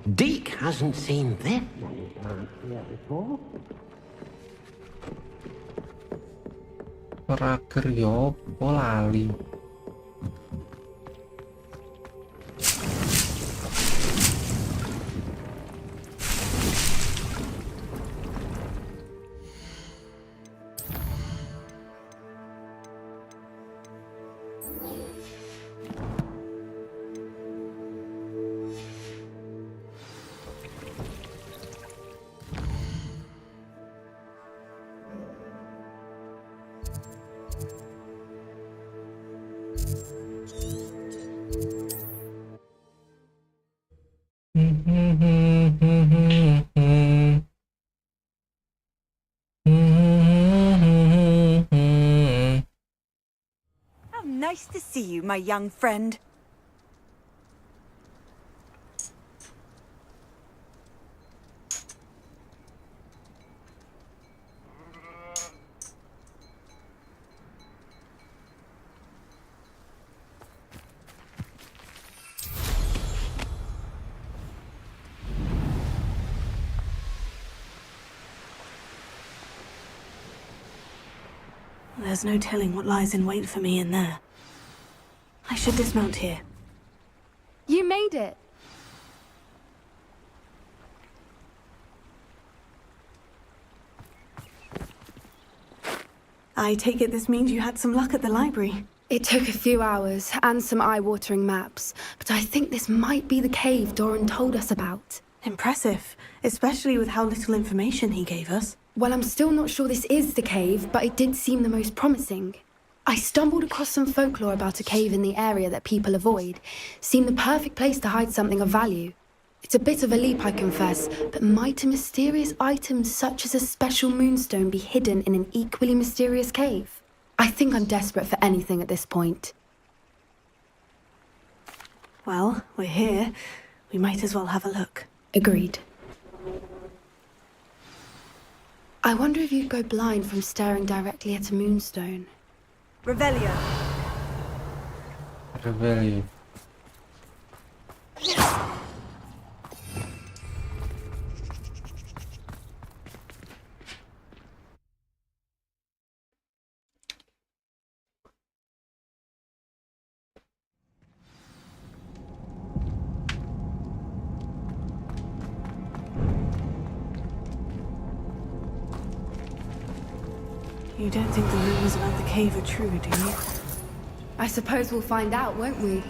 Deke hasn't seen this here before. Rager yo, lali. How nice to see you, my young friend. There's no telling what lies in wait for me in there. I should dismount here. You made it. I take it this means you had some luck at the library. It took a few hours and some eye-watering maps, but I think this might be the cave Doran told us about. Impressive, especially with how little information he gave us. Well, I'm still not sure this is the cave, but it did seem the most promising. I stumbled across some folklore about a cave in the area that people avoid. Seemed the perfect place to hide something of value. It's a bit of a leap, I confess, but might a mysterious item such as a special moonstone be hidden in an equally mysterious cave? I think I'm desperate for anything at this point. Well, we're here. We might as well have a look. Agreed. I wonder if you'd go blind from staring directly at a moonstone. Revelio. Rebellion. You don't think the rumors about the cave are true, do you? I suppose we'll find out, won't we?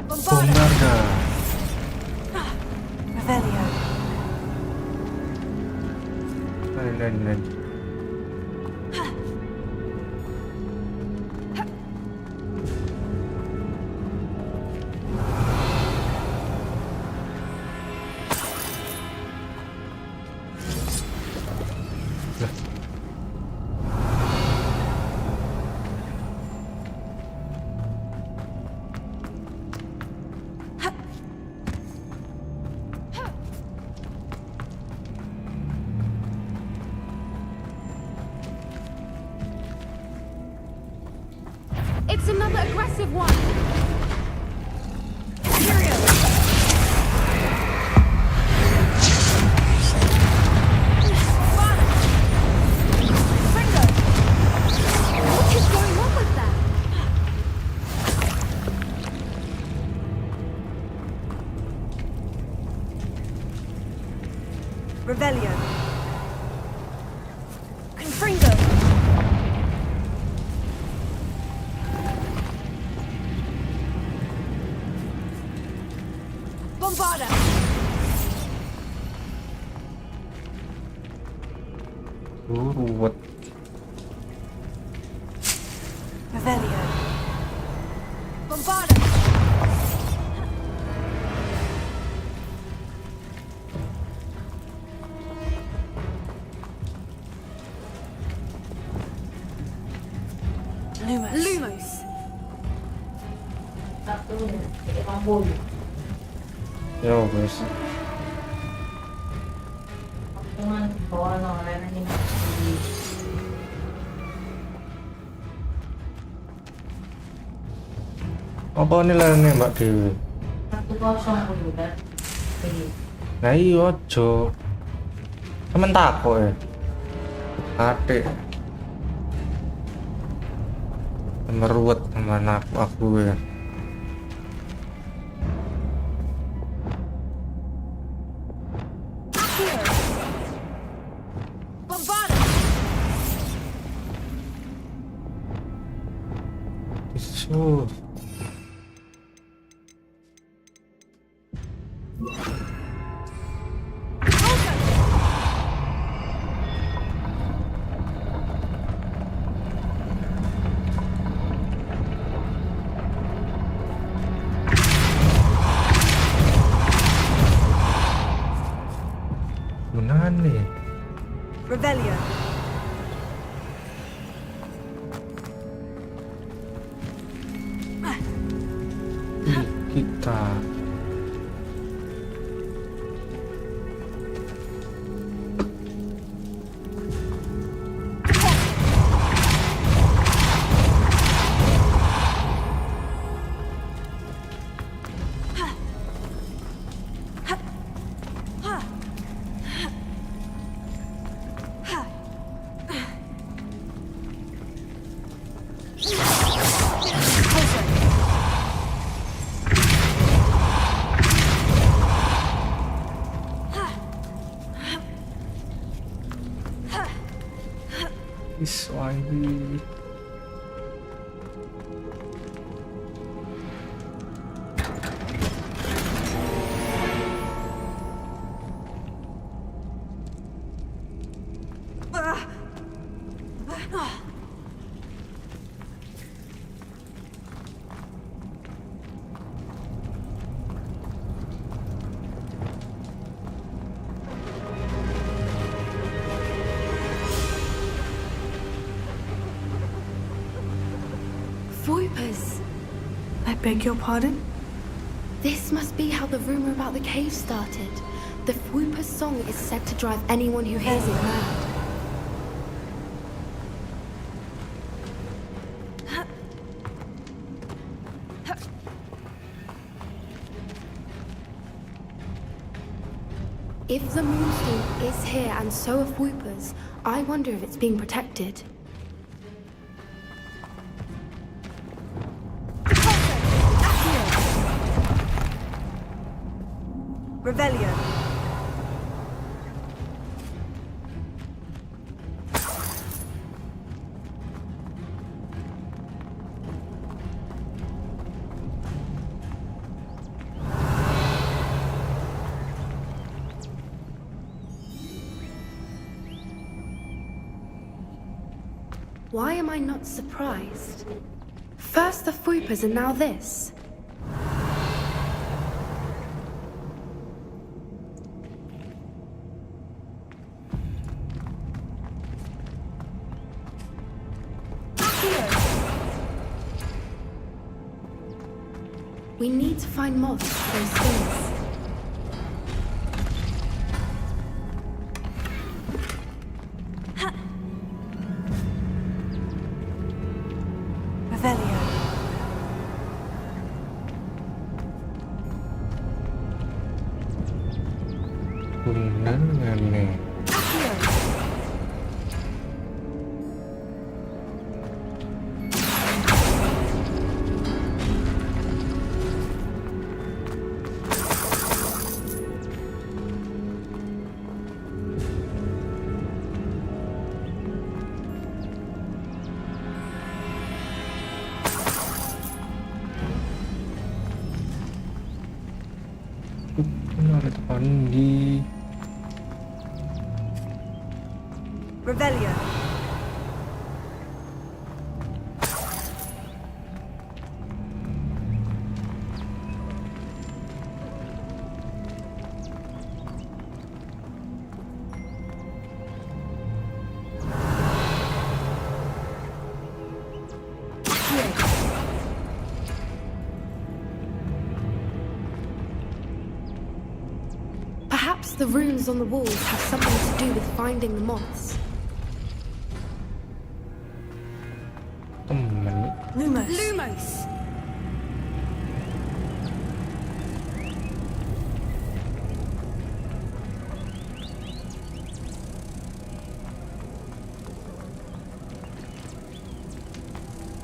Bombarda. Revelio. Lain. It's another aggressive one! What is going on with that? Revelio. Confringo. Bombarda. Ruwet. Revelio. Bombarda. Lumos. Lumos. Yo guys. Apa nilai nembak dhewe? Lah iya aja. Temen takok ya. Adik. Meruwet sama aku ya. So nih? Revelio. Kita is Ivy. Voipers! I beg your pardon? This must be how the rumor about the cave started. The Whooper's song is said to drive anyone who hears it mad. If the moonstone is here and so are Whoopers, I wonder if it's being protected. Revelio. Why am I not surprised? First the Whoopers and now this. We need to find moths for those things. Revelio. Bener nggak nih? Ada depan di Revelio. Perhaps the runes on the walls have something to do with finding the moths. Temen. Lumos. Lumos!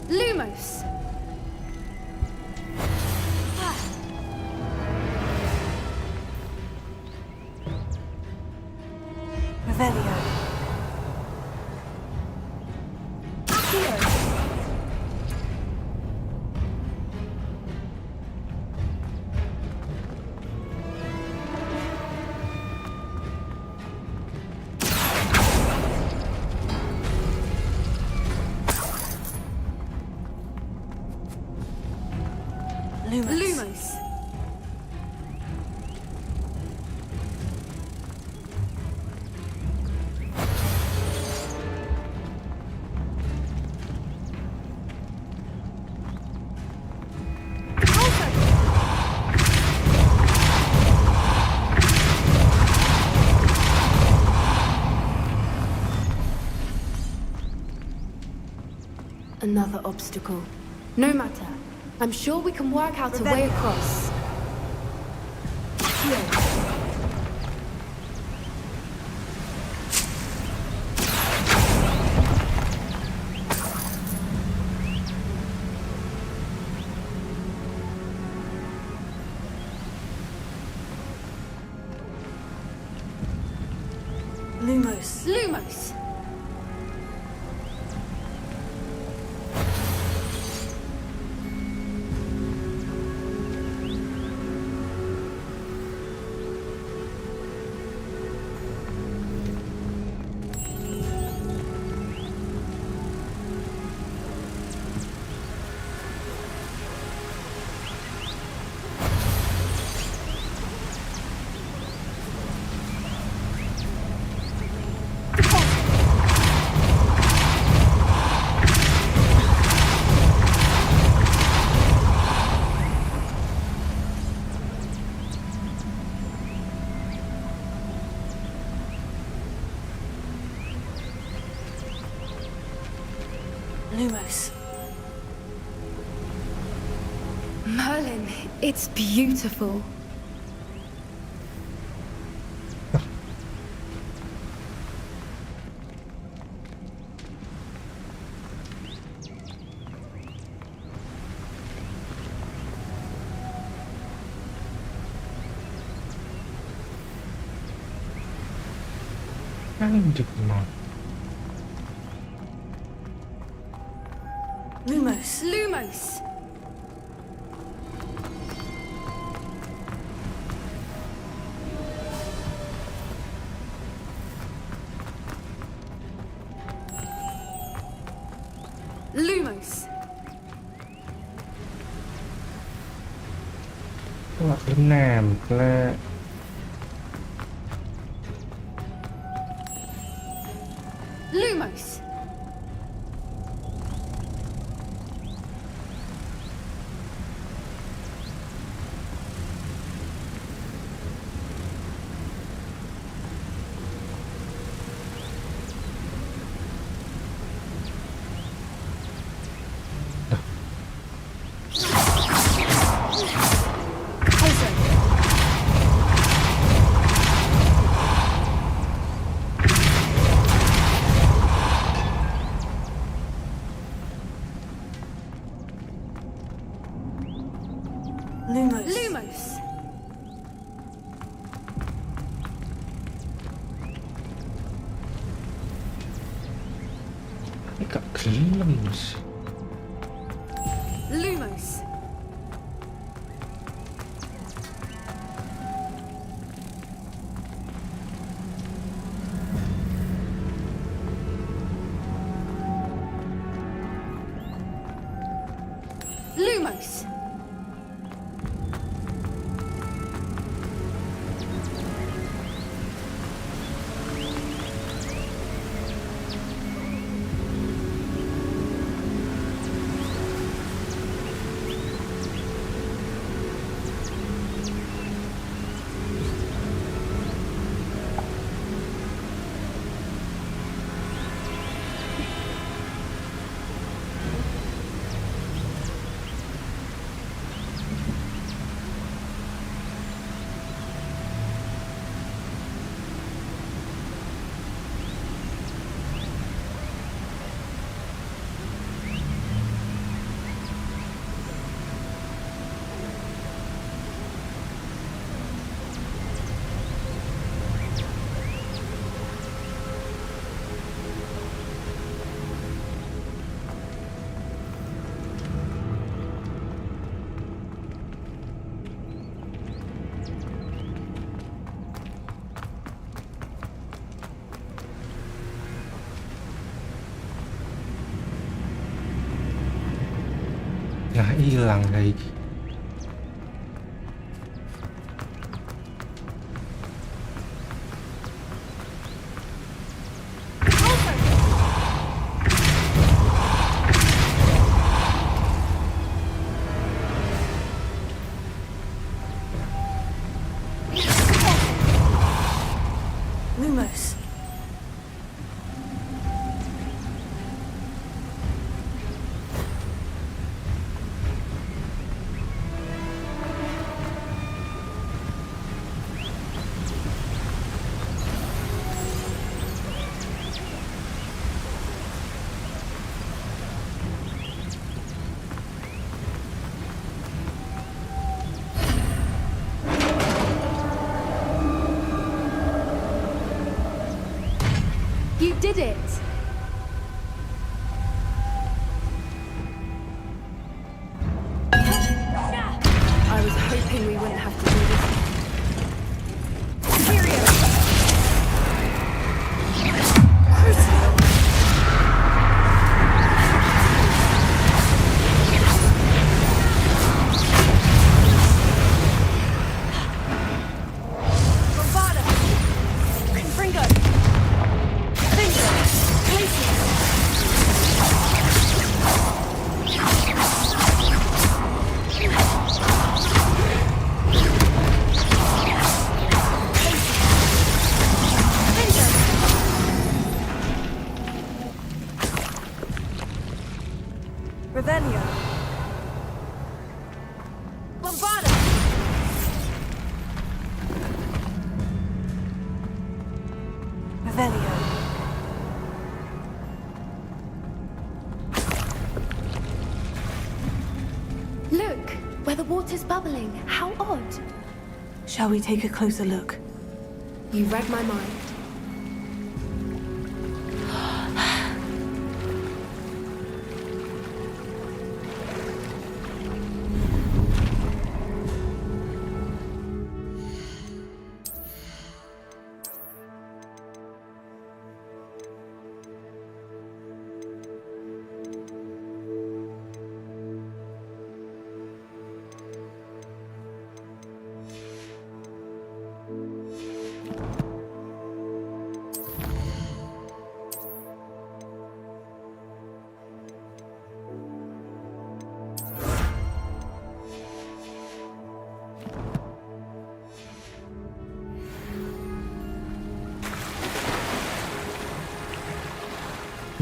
Lumos! Revelio. Accio. Lumos. Lumos! Another obstacle. No matter. I'm sure we can work out a way across. Lumos. Lumos! Lumos. Merlin, it's beautiful. Anjir mau. Lumos. Lumos! Lumos! Wah, nempel. Lumos! Lumos. Lumos! Gak gelem sih. Lumos! Lumos! hilang guys. Lumos. You did it! I was hoping we wouldn't have to do this. Revelio. Bombarda. Revelio. Look, where the water's bubbling. How odd. Shall we take a closer look? You read my mind.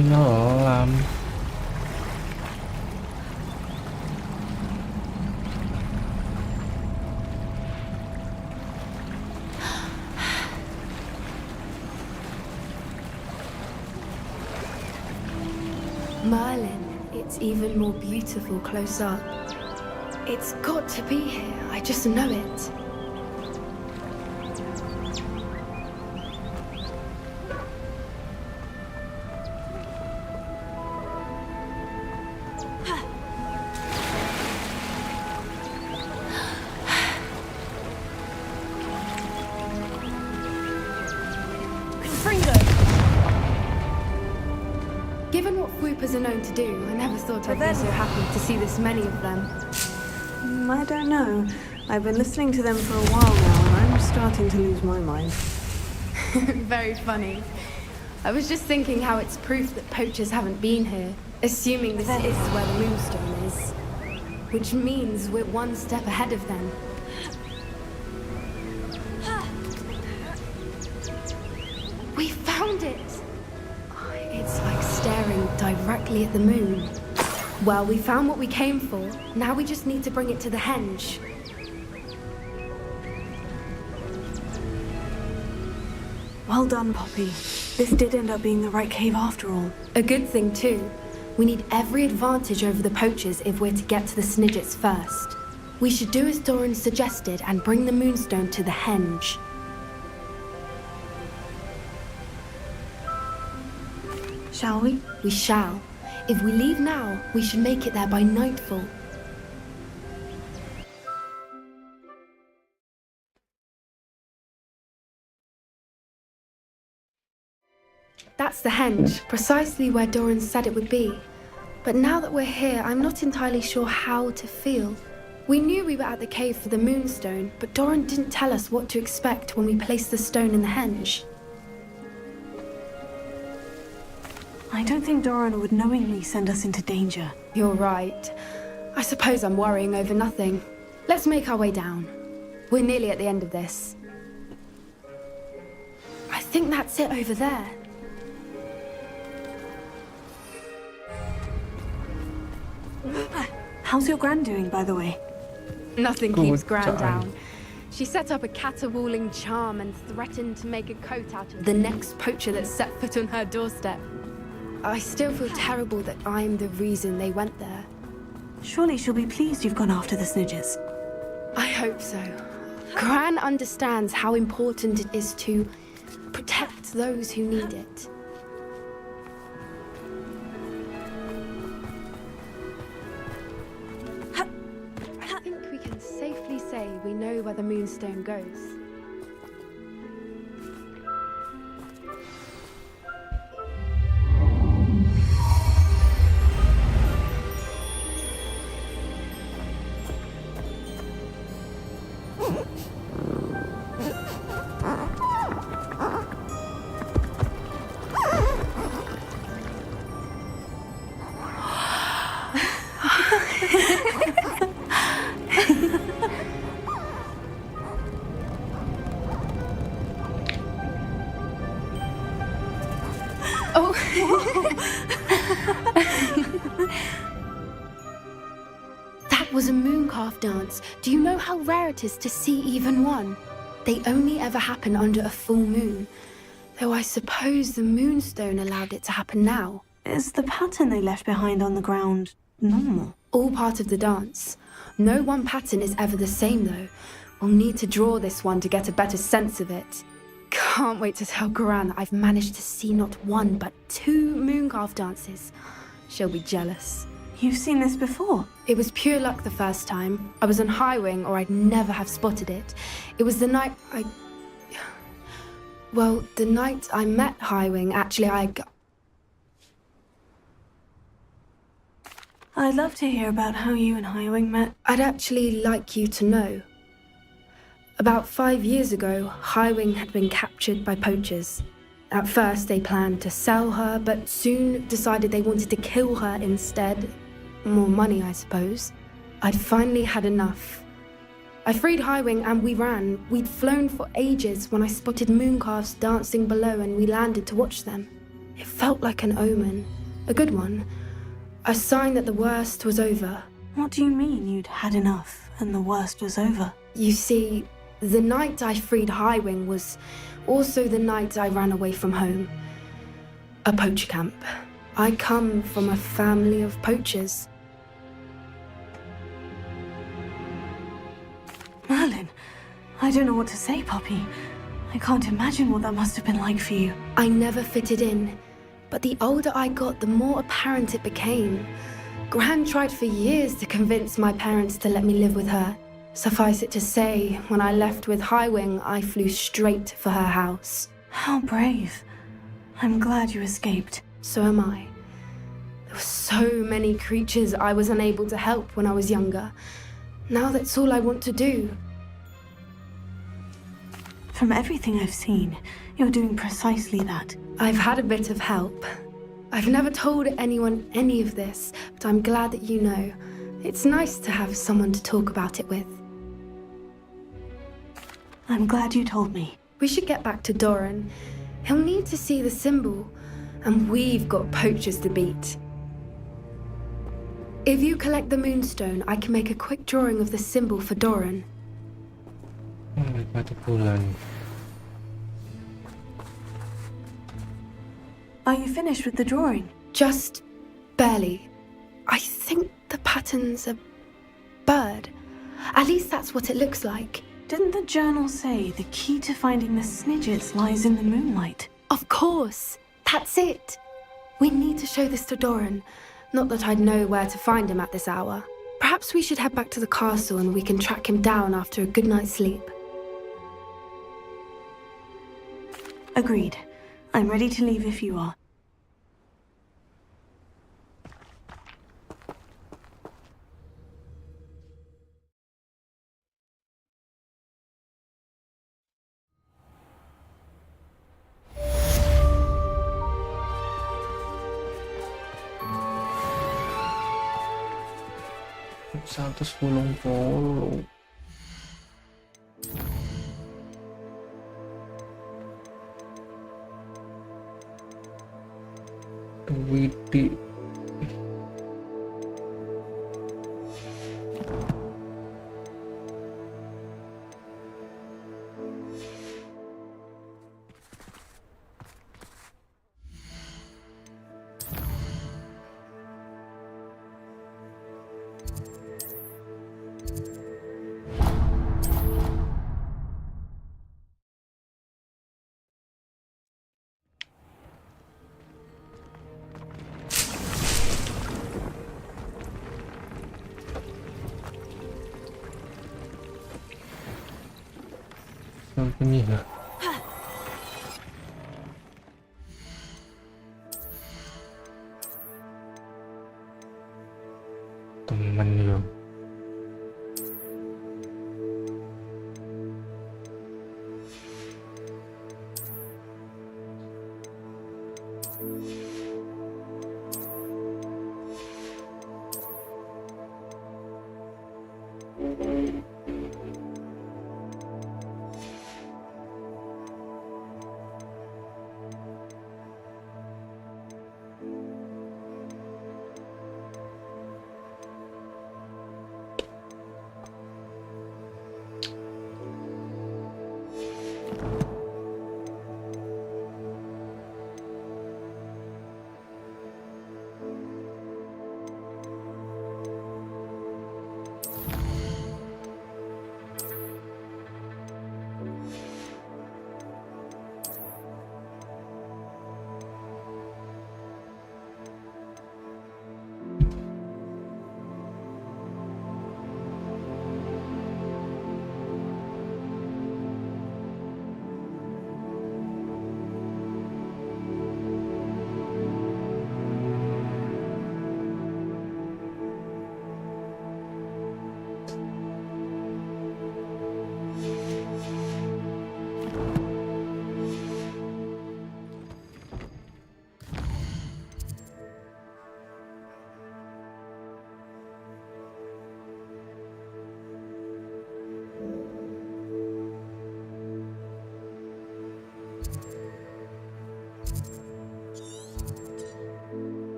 Nó làm Merlin, it's even more beautiful close up. It's got to be here, I just know it. Given what swoopers are known to do, I never thought I'd be so happy to see this many of them. I don't know. I've been listening to them for a while now, and I'm starting to lose my mind. Very funny. I was just thinking how it's proof that poachers haven't been here, assuming this is where the moonstone is. Which means we're one step ahead of them. We found it! It's like staring directly at the moon. Well, we found what we came for. Now we just need to bring it to the henge. Well done, Poppy. This did end up being the right cave after all. A good thing, too. We need every advantage over the poachers if we're to get to the Snidgets first. We should do as Doran suggested and bring the moonstone to the henge. Shall we? We shall. If we leave now, we should make it there by nightfall. That's the henge, precisely where Doran said it would be. But now that we're here, I'm not entirely sure how to feel. We knew we were at the cave for the moonstone, but Doran didn't tell us what to expect when we placed the stone in the henge. I don't think Doran would knowingly send us into danger. You're right. I suppose I'm worrying over nothing. Let's make our way down. We're nearly at the end of this. I think that's it over there. How's your Gran doing, by the way? Nothing Good keeps Gran time. down. She set up a caterwauling charm and threatened to make a coat out of the next poacher that set foot on her doorstep. I still feel terrible that I'm the reason they went there. Surely she'll be pleased you've gone after the Snidgets. I hope so. Gran understands how important it is to protect those who need it. I think we can safely say we know where the moonstone goes. Oh. That was a mooncalf dance. Do you know how rare it is to see even one? They only ever happen under a full moon. Though I suppose the moonstone allowed it to happen now. Is the pattern they left behind on the ground normal? All part of the dance. No one pattern is ever the same though. We'll need to draw this one to get a better sense of it. Can't wait to tell Gran that I've managed to see not one but 2 mooncalf dances. She'll be jealous. You've seen this before? It was pure luck the first time. I was on Highwing or I'd never have spotted it. It was the night the night I met Highwing, actually I'd love to hear about how you and Highwing met. I'd actually like you to know. About 5 years ago, Highwing had been captured by poachers. At first, they planned to sell her, but soon decided they wanted to kill her instead. More money, I suppose. I'd finally had enough. I freed Highwing and we ran. We'd flown for ages when I spotted mooncalves dancing below and we landed to watch them. It felt like an omen. A good one. A sign that the worst was over. What do you mean you'd had enough and the worst was over? You see, the night I freed Highwing was also the night I ran away from home. A poacher camp. I come from a family of poachers. Merlin, I don't know what to say, Poppy. I can't imagine what that must have been like for you. I never fitted in, but the older I got, the more apparent it became. Gran tried for years to convince my parents to let me live with her. Suffice it to say, when I left with Highwing, I flew straight for her house. How brave. I'm glad you escaped. So am I. There were so many creatures I was unable to help when I was younger. Now that's all I want to do. From everything I've seen, you're doing precisely that. I've had a bit of help. I've never told anyone any of this, but I'm glad that you know. It's nice to have someone to talk about it with. I'm glad you told me. We should get back to Doran. He'll need to see the symbol, and we've got poachers to beat. If you collect the moonstone, I can make a quick drawing of the symbol for Doran. Batu bulan. Are you finished with the drawing? Just barely. I think the pattern's a bird. At least that's what it looks like. Didn't the journal say the key to finding the Snidgets lies in the moonlight? Of course. That's it. We need to show this to Doran. Not that I'd know where to find him at this hour. Perhaps we should head back to the castle and we can track him down after a good night's sleep. Agreed. I'm ready to leave if you are. 180. Widih. Bunyi nggak? Temen yuk.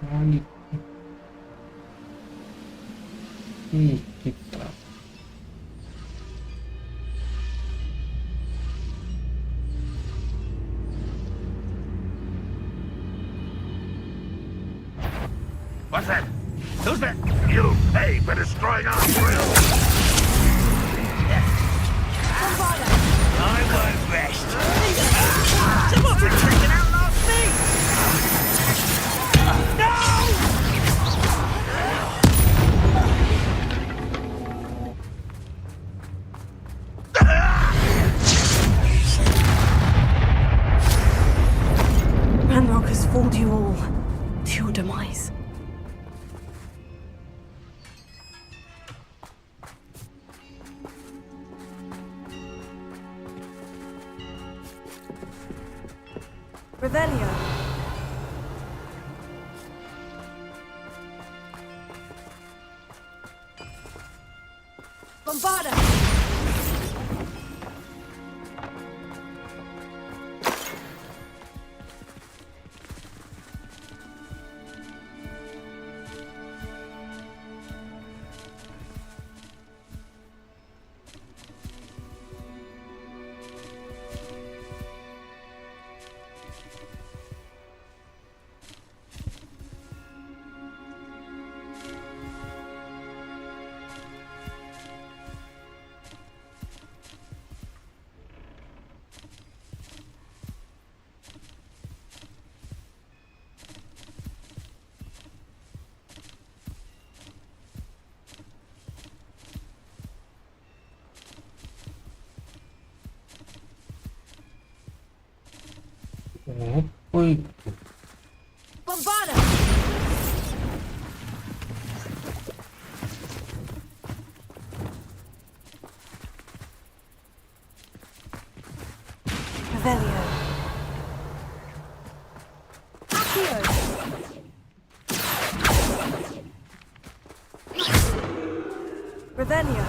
Lagi. Kita. What's that? Who's that? You pay for destroying our grill! I won't rest. Someone's been taking out last meat! No! Ranrock has fooled you all to your demise. Revelio. Bombarda. Apa itu? Bombarda! Revelio. Accio. Revelio.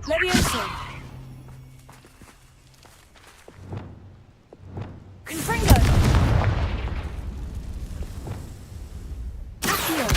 Levioso. Confringo. Accio.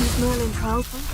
Use Merlin trial point.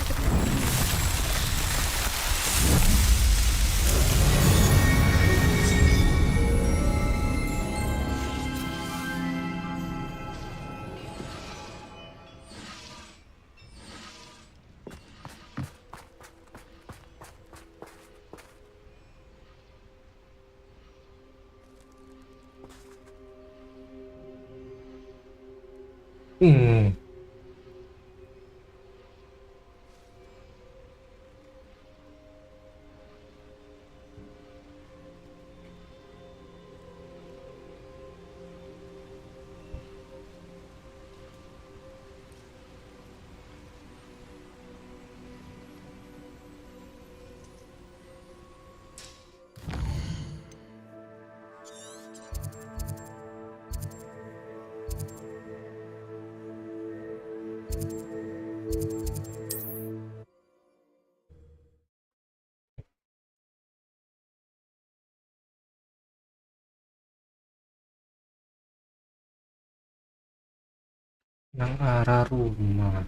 Nang arah rumah.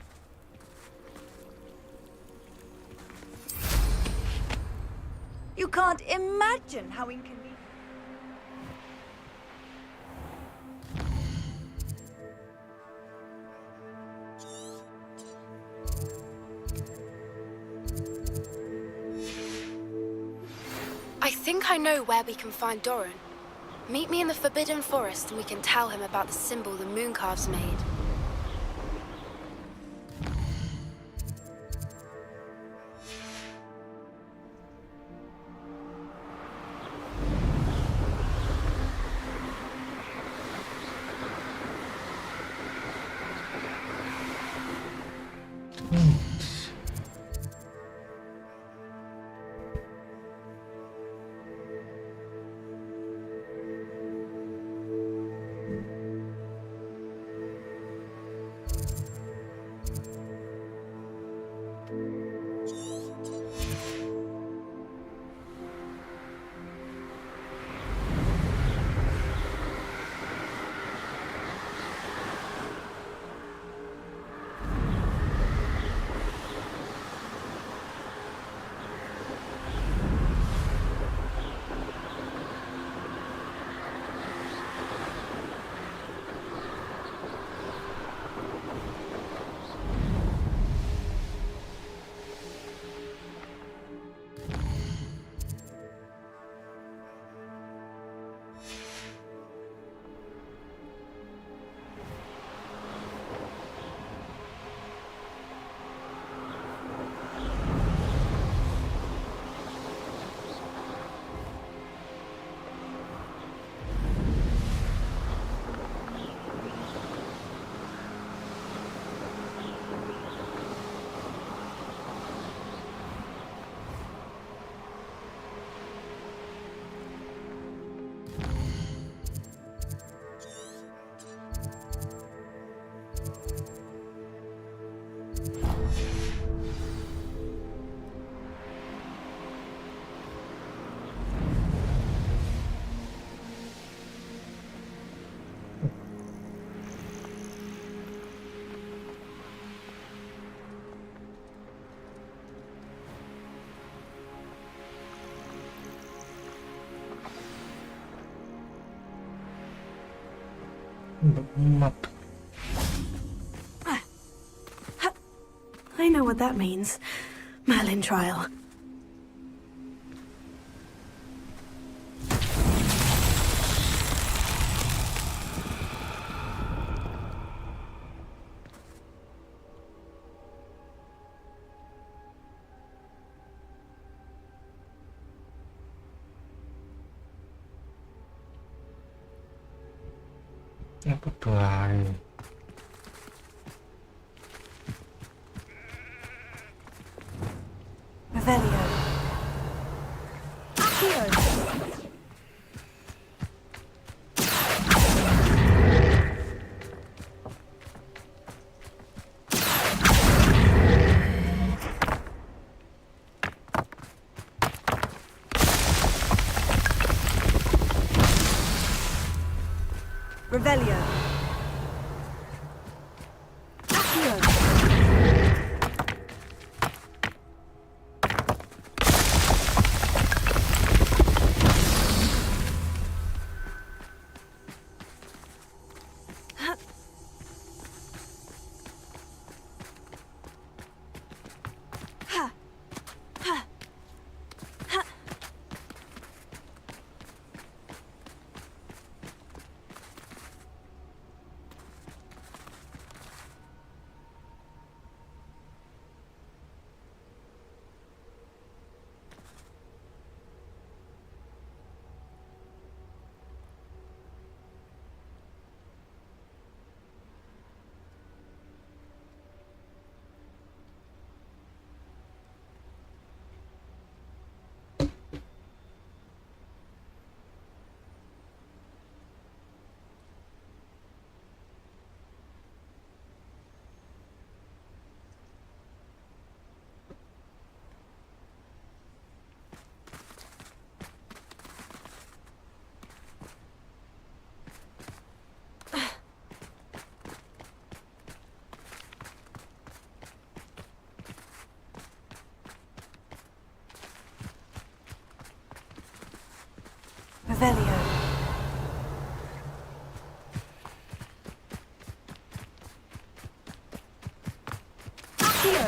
You can't imagine how inconvenient. I think I know where we can find Doran. Meet me in the Forbidden Forest and we can tell him about the symbol the Mooncalves made. Emat. I know what that means. Merlin trial. Apa tuh ay? Revelio. Accio. Revelio. Accio. Revelio. Accio.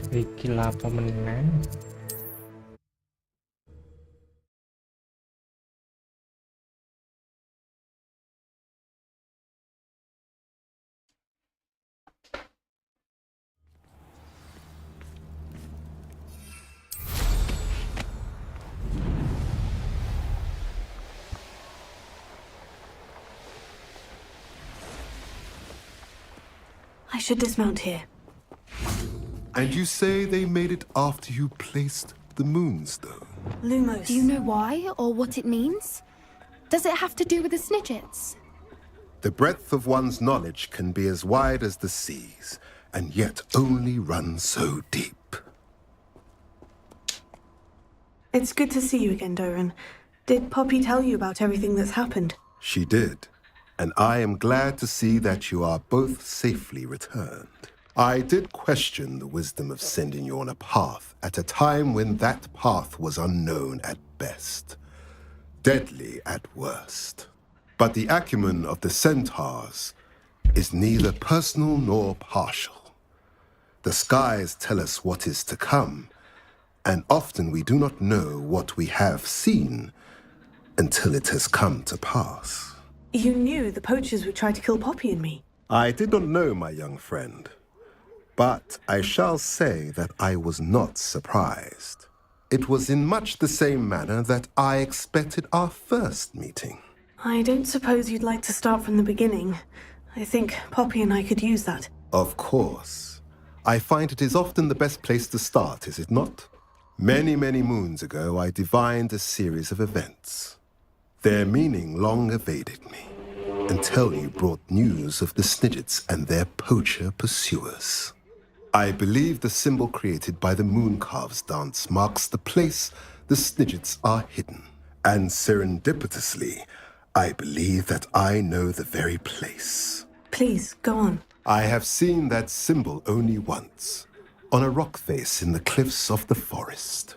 Iki apa meneng? I should dismount here. And you say they made it after you placed the moonstone? Lumos. Do you know why or what it means? Does it have to do with the Snidgets? The breadth of one's knowledge can be as wide as the seas, and yet only run so deep. It's good to see you again, Doran. Did Poppy tell you about everything that's happened? She did, and I am glad to see that you are both safely returned. I did question the wisdom of sending you on a path at a time when that path was unknown at best, deadly at worst. But the acumen of the centaurs is neither personal nor partial. The skies tell us what is to come, and often we do not know what we have seen until it has come to pass. You knew the poachers would try to kill Poppy and me. I did not know, my young friend, but I shall say that I was not surprised. It was in much the same manner that I expected our first meeting. I don't suppose you'd like to start from the beginning. I think Poppy and I could use that. Of course. I find it is often the best place to start, is it not? Many, many moons ago, I divined a series of events. Their meaning long evaded me, until you brought news of the Snidgets and their poacher pursuers. I believe the symbol created by the Mooncalves dance marks the place the Snidgets are hidden. And serendipitously, I believe that I know the very place. Please, go on. I have seen that symbol only once, on a rock face in the cliffs of the forest.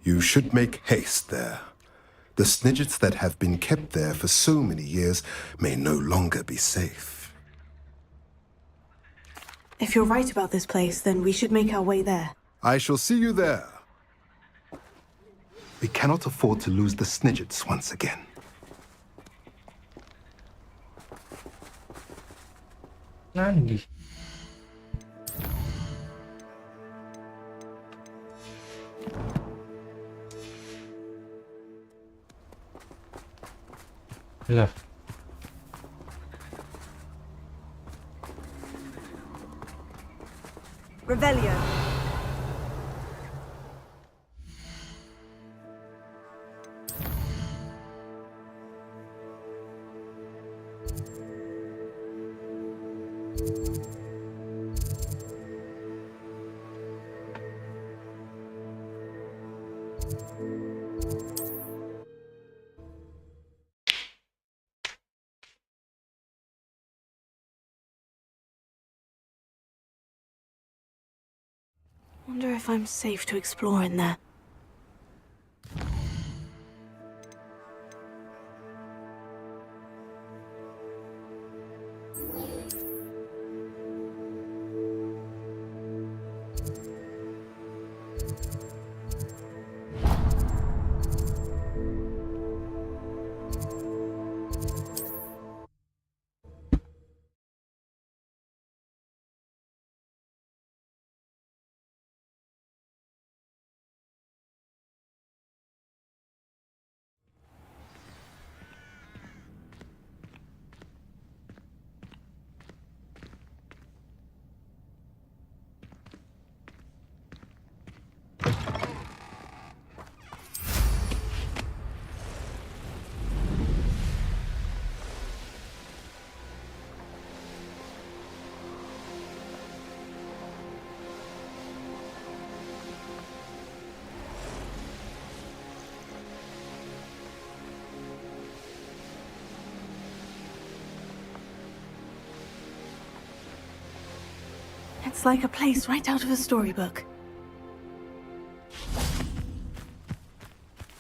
You should make haste there. The Snidgets that have been kept there for so many years may no longer be safe. If you're right about this place, then we should make our way there. I shall see you there. We cannot afford to lose the Snidgets once again. Nandi. Lah. Revelio. Wonder if I'm safe to explore in there. It's like a place right out of a storybook.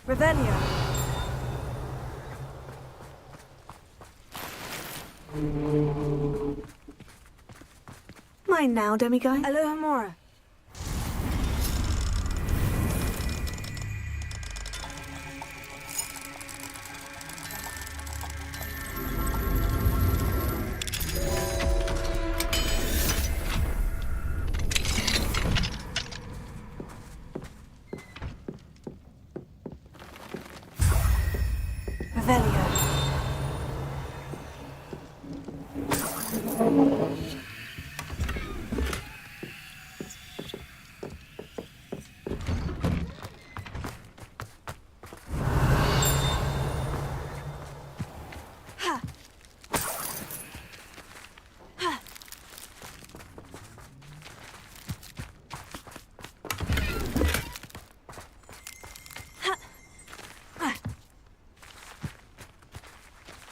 Revelio. Mine now, demiguy. Aloha Mora. Revelio.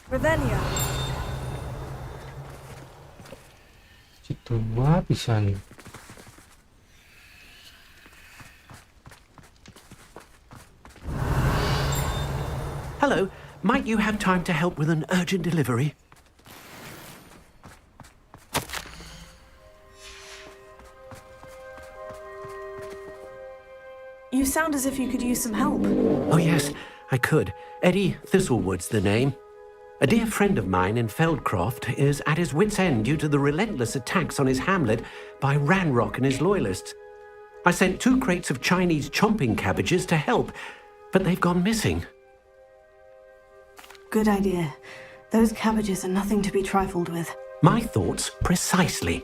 Revelio. Situ gua bisa nih. Hello, might you have time to help with an urgent delivery? You sound as if you could use some help. Oh yes, I could. Eddie Thistlewood's the name. A dear friend of mine in Feldcroft is at his wit's end due to the relentless attacks on his hamlet by Ranrock and his loyalists. I sent 2 crates of Chinese chomping cabbages to help, but they've gone missing. Good idea. Those cabbages are nothing to be trifled with. My thoughts precisely.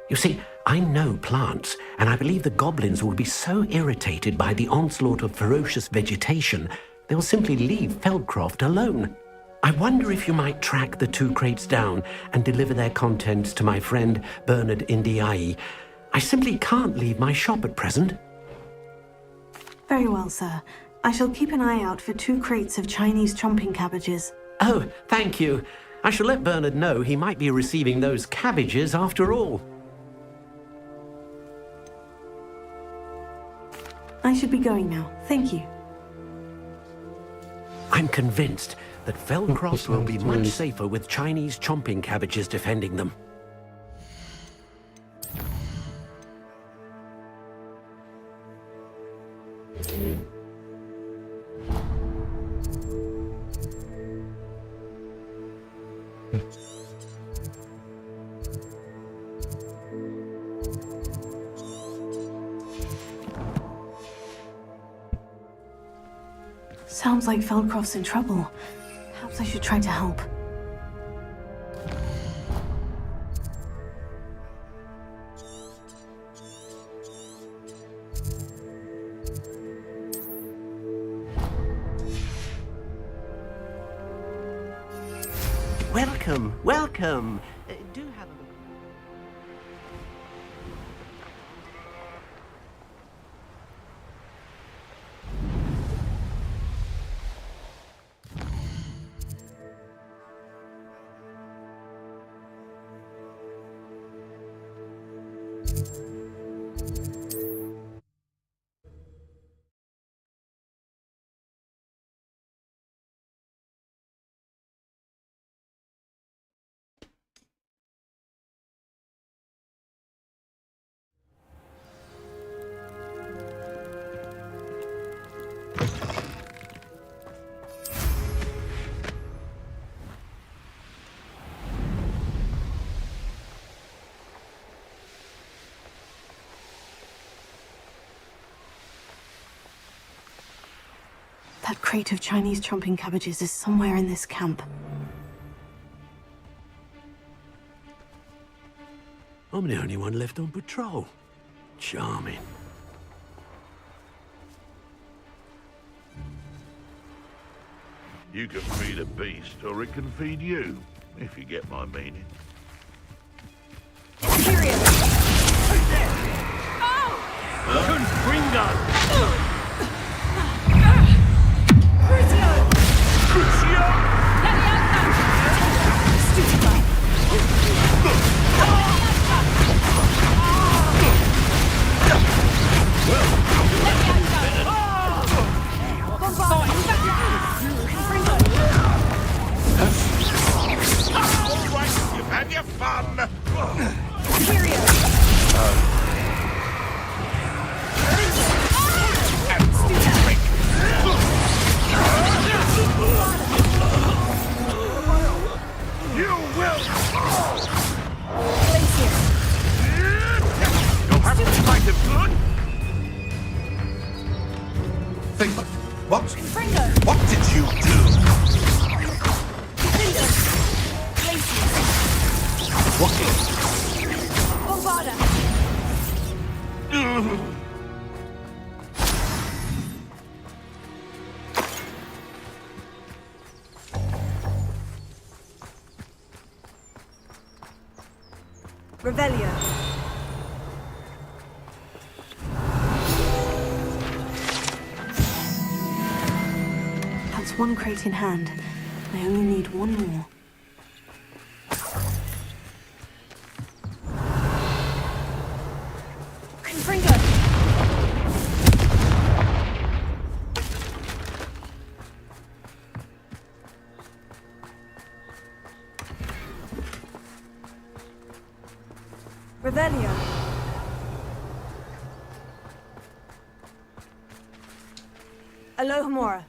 You see, I know plants, and I believe the goblins will be so irritated by the onslaught of ferocious vegetation, they'll simply leave Feldcroft alone. I wonder if you might track the 2 crates down and deliver their contents to my friend Bernard Indiai. I simply can't leave my shop at present. Very well, sir. I shall keep an eye out for 2 crates of Chinese chomping cabbages. Oh, thank you. I shall let Bernard know he might be receiving those cabbages after all. I should be going now. Thank you. I'm convinced that Feldcroft will be much safer with Chinese chomping cabbages defending them. Sounds like Feldcroft's in trouble. Perhaps I should try to help. Welcome, welcome. Do have a look. That crate of Chinese chomping cabbages is somewhere in this camp. I'm the only one left on patrol. Charming. You can feed a beast, or it can feed you, if you get my meaning. All right, you've had your fun. You will fall. You'll have to fight it good. Think, what? What did you do? Revelio. That's 1 crate in hand. I only need 1 more. Revelio. Alohomora.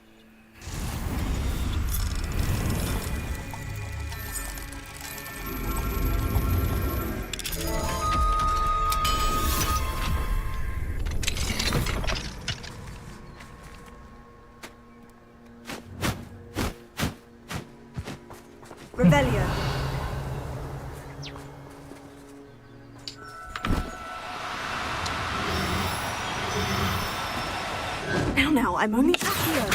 Revelio. now, I'm only here.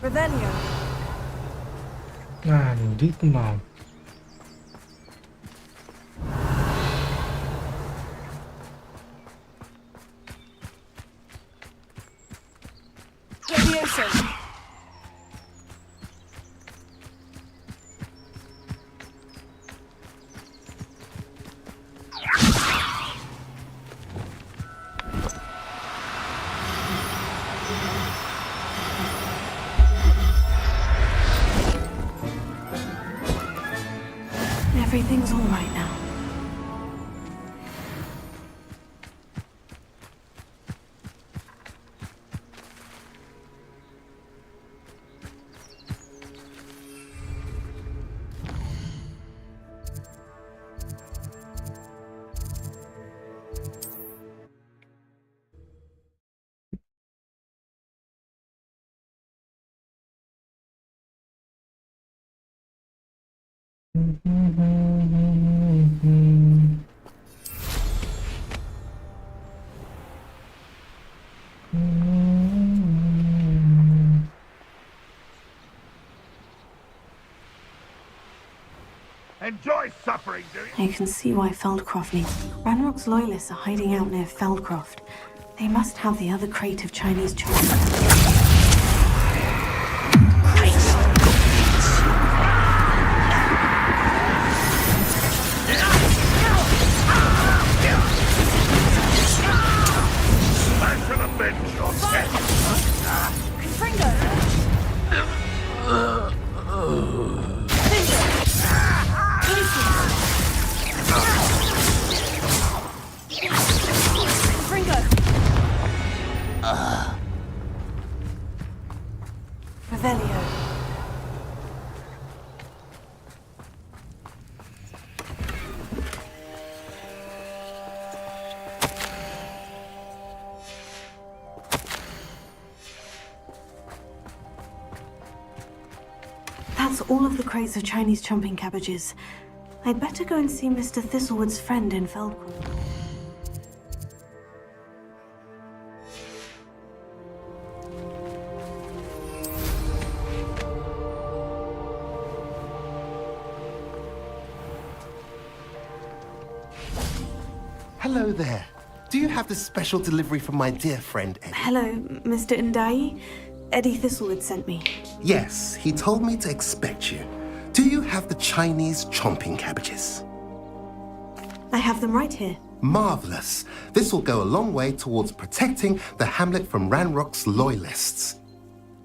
Revelio. Mandi tuh mau. Levioso. Everything's all right now. Enjoy suffering, do you? You can see why Feldcroft needs. Ranrock's loyalists are hiding out near Feldcroft. They must have the other crate of Chinese chocolate. I shall avenge your death. Revelio. That's all of the crates of Chinese chomping cabbages. I'd better go and see Mr. Thistlewood's friend in Feldcroft. Hello there. Do you have the special delivery from my dear friend Eddie? Hello, Mr. Ndai. Eddie Thistlewood sent me. Yes, he told me to expect you. Do you have the Chinese chomping cabbages? I have them right here. Marvelous. This will go a long way towards protecting the hamlet from Ranrock's loyalists.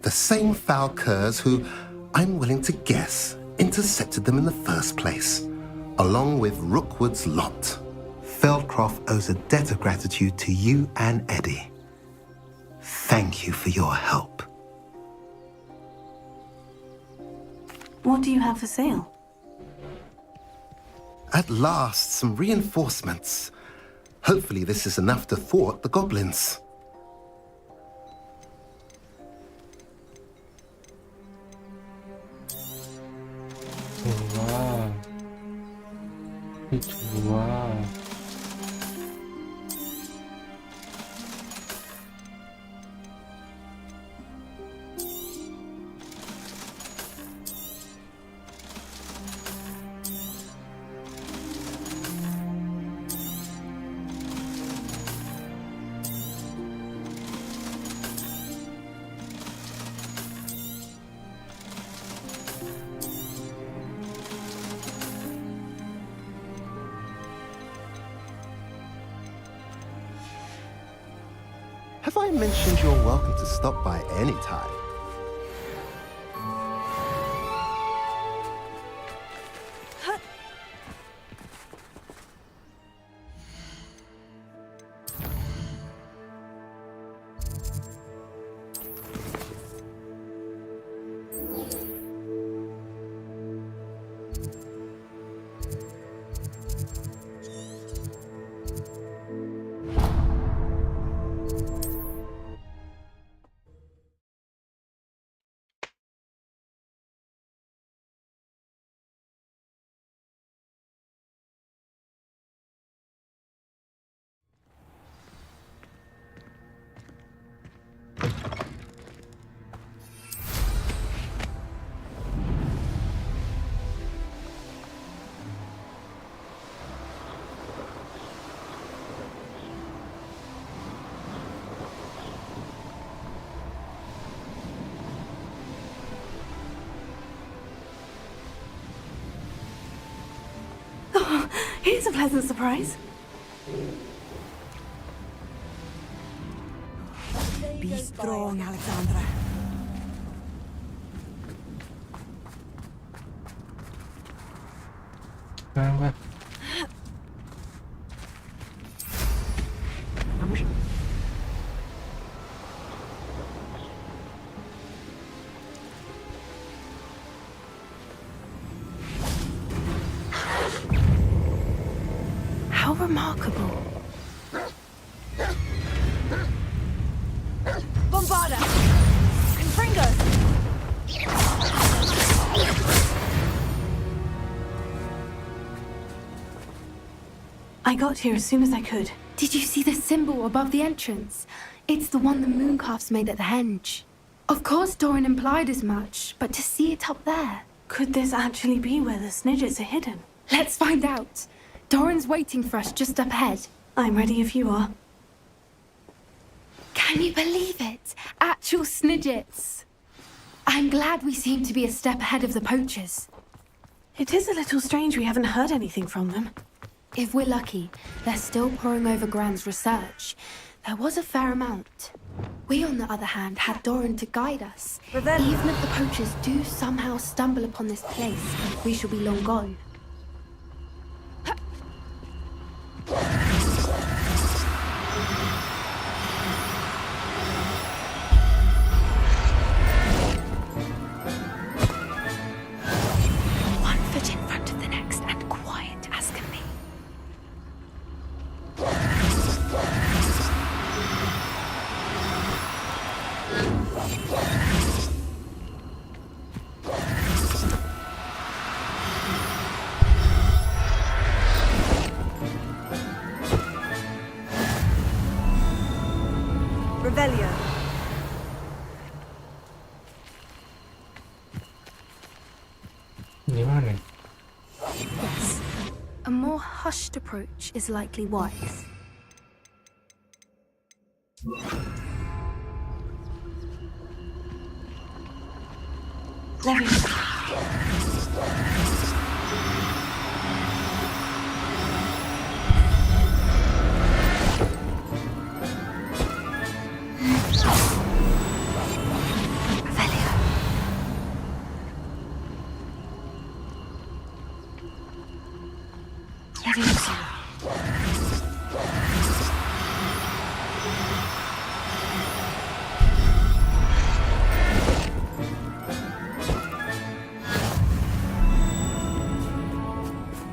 The same foul curs who, I'm willing to guess, intercepted them in the first place, along with Rookwood's lot. Feldcroft owes a debt of gratitude to you and Eddie. Thank you for your help. What do you have for sale? At last, some reinforcements. Hopefully this is enough to thwart the goblins. Wow. It's wow. Have I mentioned you're welcome to stop by any time? Here's a pleasant surprise. Be strong, Alexandra. Kenapa? How remarkable. Bombarda! Confringo! I got here as soon as I could. Did you see the symbol above the entrance? It's the one the mooncalfs made at the henge. Of course Doran implied as much, but to see it up there... Could this actually be where the Snidgets are hidden? Let's find out. Doran's waiting for us just up ahead. I'm ready if you are. Can you believe it? Actual Snidgets. I'm glad we seem to be a step ahead of the poachers. It is a little strange we haven't heard anything from them. If we're lucky, they're still poring over Gran's research. There was a fair amount. We, on the other hand, had Doran to guide us. Even if the poachers do somehow stumble upon this place, we shall be long gone. One foot in front of the next and quiet as can be. Revelio. Gimana? Yes. A more hushed approach is likely wise.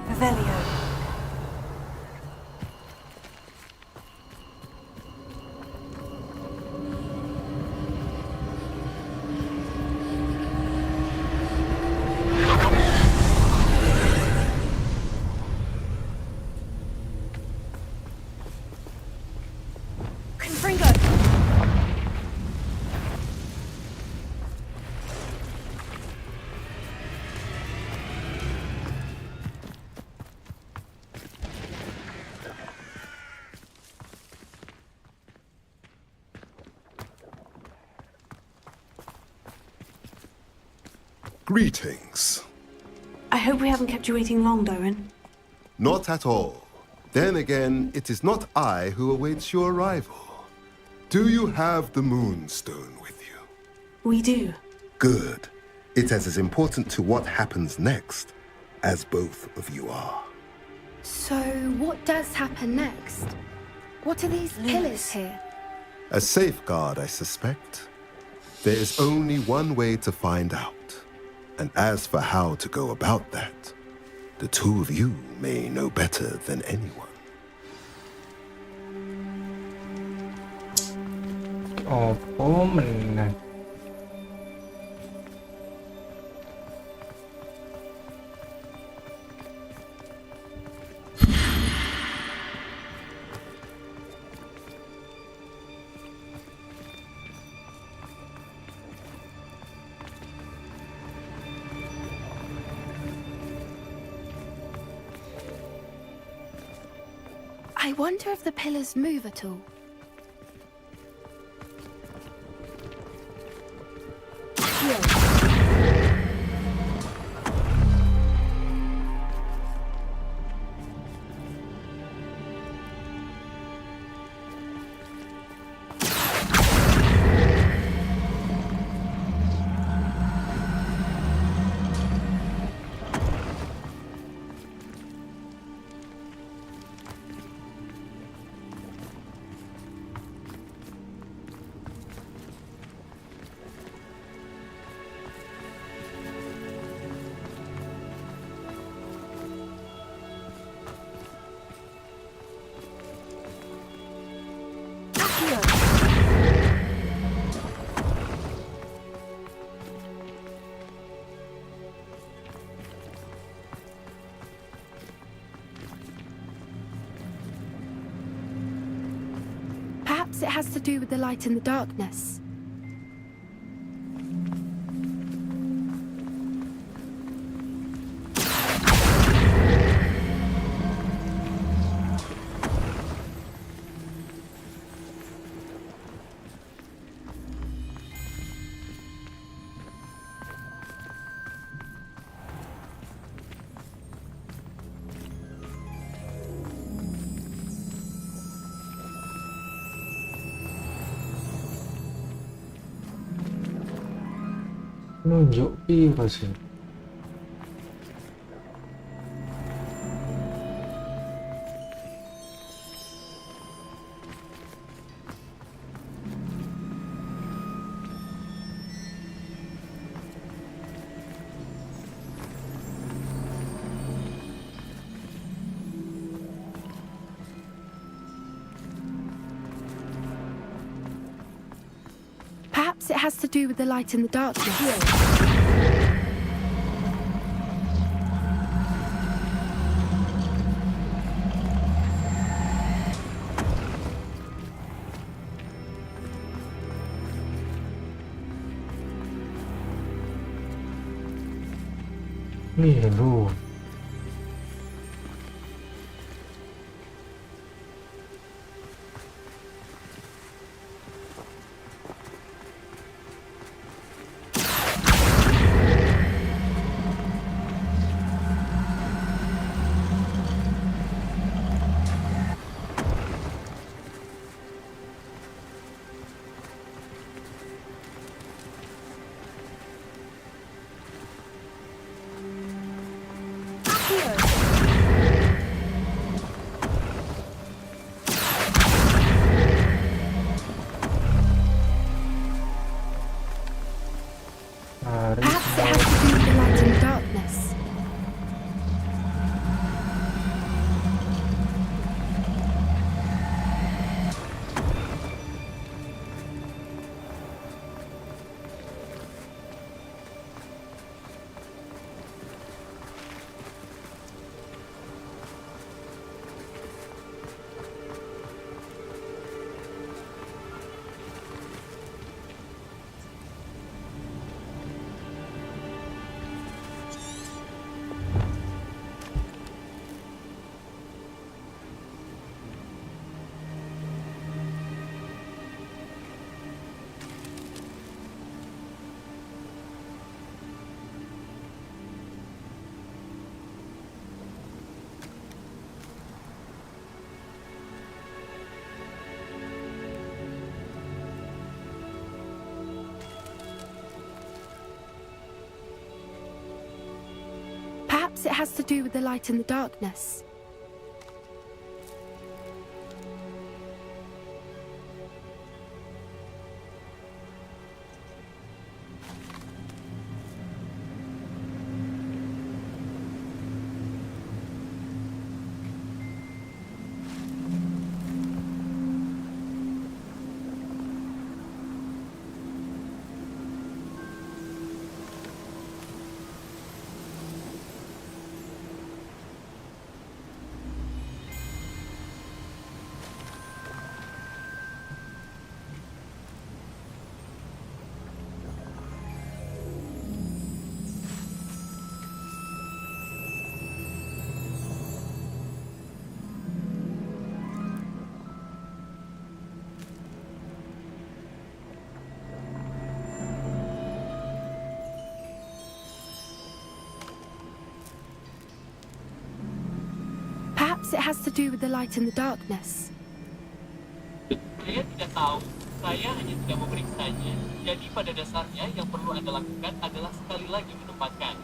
Revelio. Confringo. Greetings. I hope we haven't kept you waiting long, Doran. Not at all. Then again, it is not I who awaits your arrival. Do you have the Moonstone with you? We do. Good. It is as important to what happens next as both of you are. So, what does happen next? What are these pillars here? A safeguard, I suspect. There is only one way to find out. And as for how to go about that, the two of you may know better than anyone. Opo menang. I wonder if the pillars move at all. Perhaps it has to do with the light and the darkness. Nunjuk piye sih? Perhaps it has to do with the light and the darkness. Iya lu. Perhaps it has to do with the light and the darkness. Perhaps it has to do with the light and the darkness. Perhaps it has to do with the light and the darkness. Saya tidak tahu, saya hanya tidak memeriksanya. Jadi pada dasarnya yang perlu Anda lakukan adalah sekali lagi menempatkan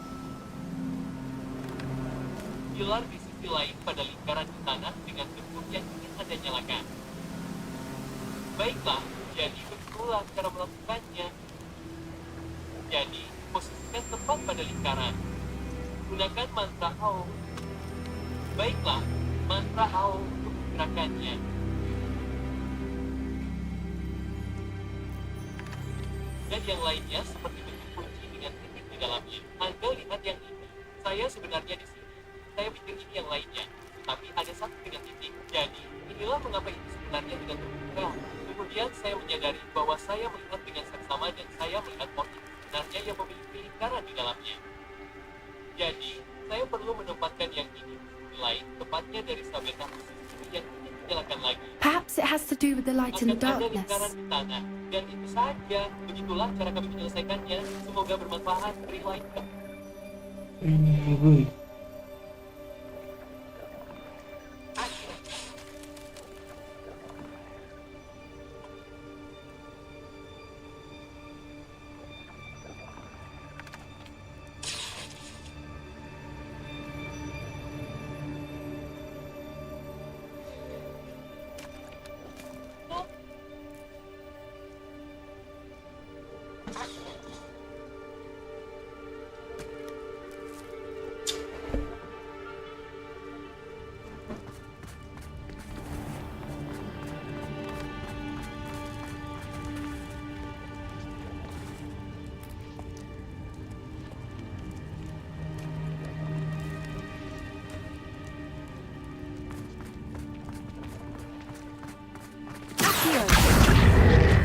pilar di sisi lain pada lingkaran di tanah dengan bentuk yang ingin Anda nyalakan. Baiklah, jadi begitulah cara melakukannya. Jadi, posisikan tepat pada lingkaran. Gunakan mantra Hao. Baiklah, mantra Hao untuk gerakannya. Dan yang lainnya seperti bentuk kunci dengan titik di dalamnya. Anda lihat yang ini. Saya sebenarnya di sini. Saya pikir ini yang lainnya. Tapi ada satu dengan titik. Jadi, inilah mengapa ini sebenarnya tidak terbuka. Kemudian bermanfaat di dalamnya. Jadi, saya perlu menempatkan yang ini di lain, tepatnya dari sabeta khusus yang tidak dinyalakan lagi. Perhaps it has to do with the light in the Akan ada darkness. lingkaran di tanah, dan itu saja. Begitulah cara kami menyelesaikannya. Semoga bermanfaat. Relaika. Gue.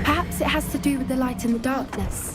Perhaps it has to do with the light in the darkness.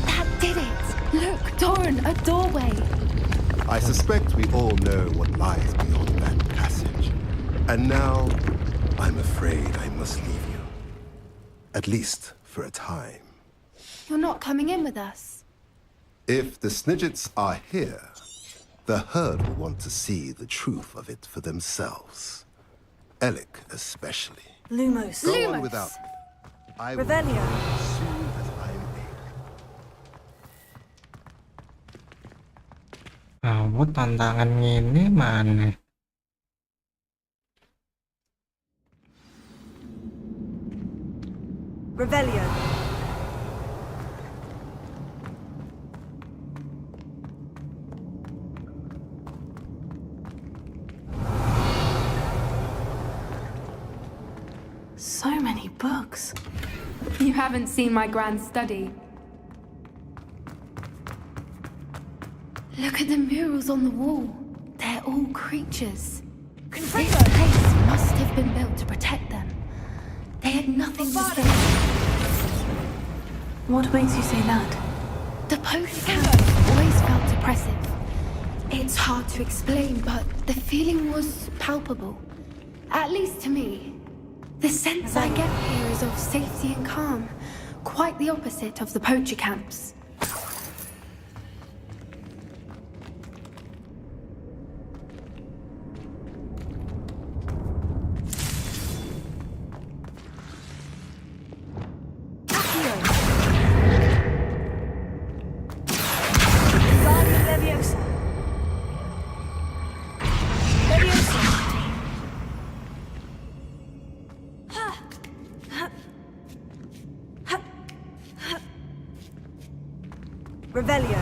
That did it! Look, Doran, a doorway. I suspect we all know what lies beyond that passage. And now, I'm afraid I must leave you. At least for a time. You're not coming in with us. If the Snidgets are here, the herd will want to see the truth of it for themselves. Alec especially. Lumos. Go Lumos. on without me. I will Revelio. leave as soon as I am able. Kamu tantangan ini mana? Revelio. So many books. You haven't seen my grand study. Look at the murals on the wall. They're all creatures. This place must have been built to protect them. They had nothing to say. What makes you say that? The post camp always felt oppressive. It's hard to explain, but the feeling was palpable. At least to me. The sense I get here is of safety and calm. Quite the opposite of the poacher camps. Leviosa. Leviosa. Revelio.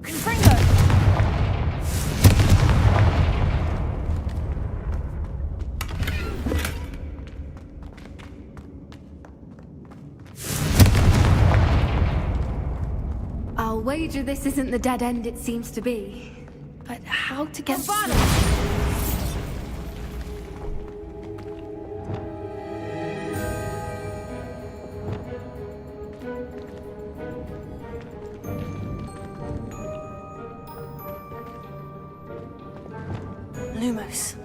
Confringo. I'll wager this isn't the dead end it seems to be. But how to get through? Lumos.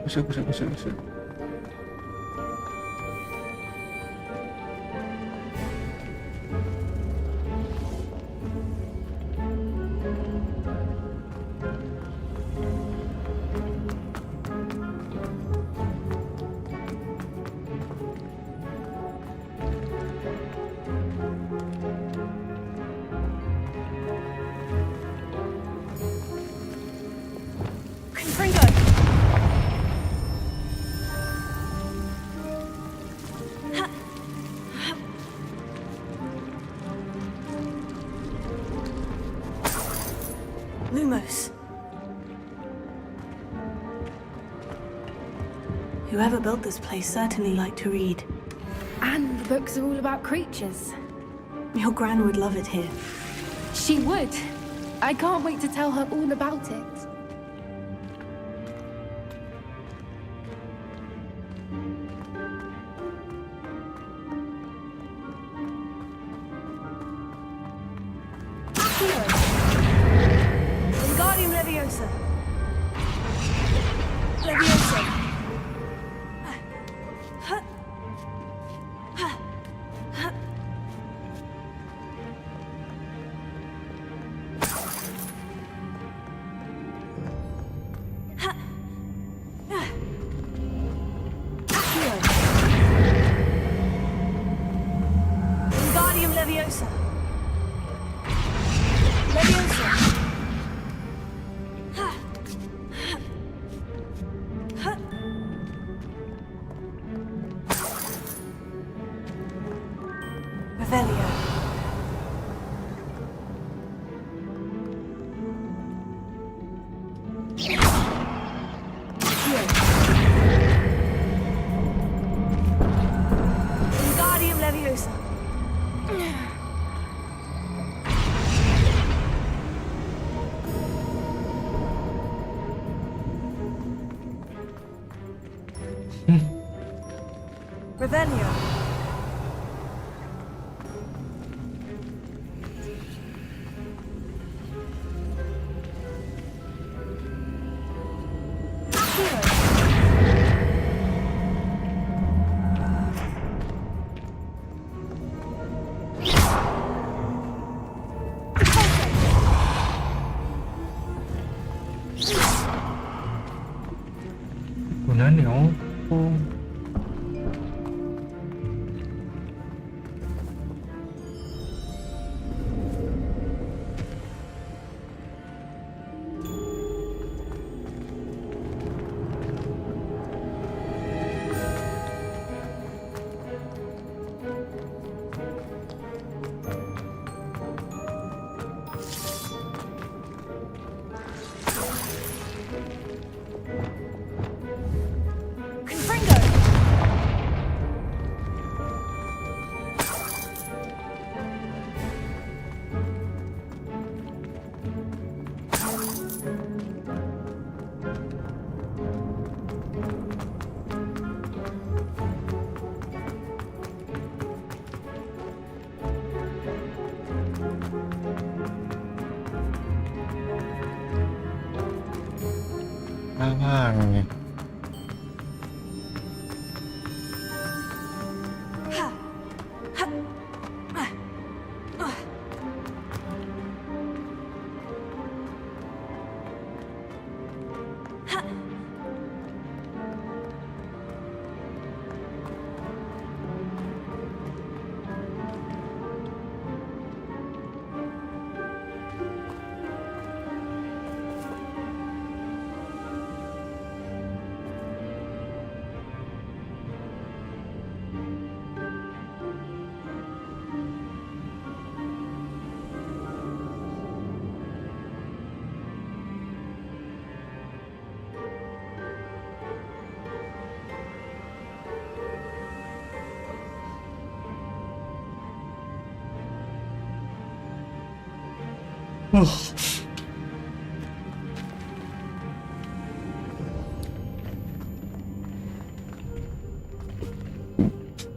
Kusuk. Lumos. Whoever built this place certainly liked to read. And the books are all about creatures. Your gran would love it here. She would. I can't wait to tell her all about it. Wingardium Leviosa. Leviosa. Wingardium Leviosa. Leviosa. Revelio. Wingardium Leviosa. Revelio. Gunanya apa? Confringo. Alang.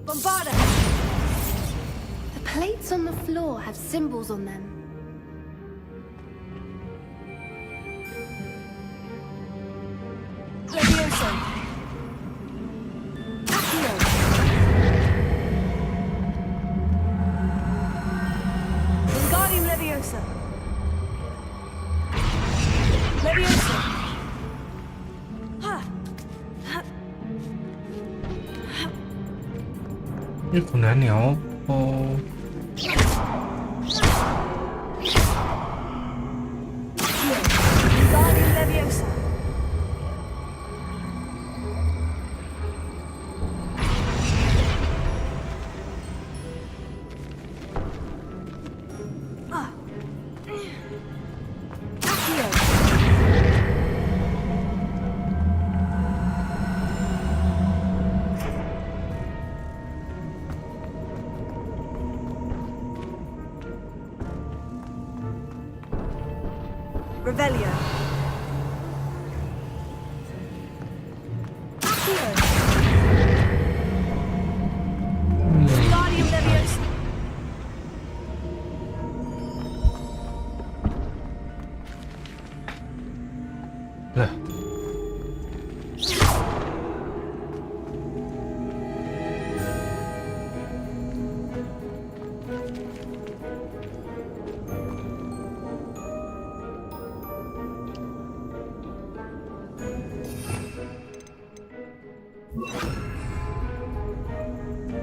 Bombarda. The plates on the floor have symbols on them. Leviosa. Accio. Wingardium Leviosa. Leviosa. Ini gunanya apa? Wingardium Leviosa. Accio. Revelio. Accio. Wingardium Leviosa. Lah.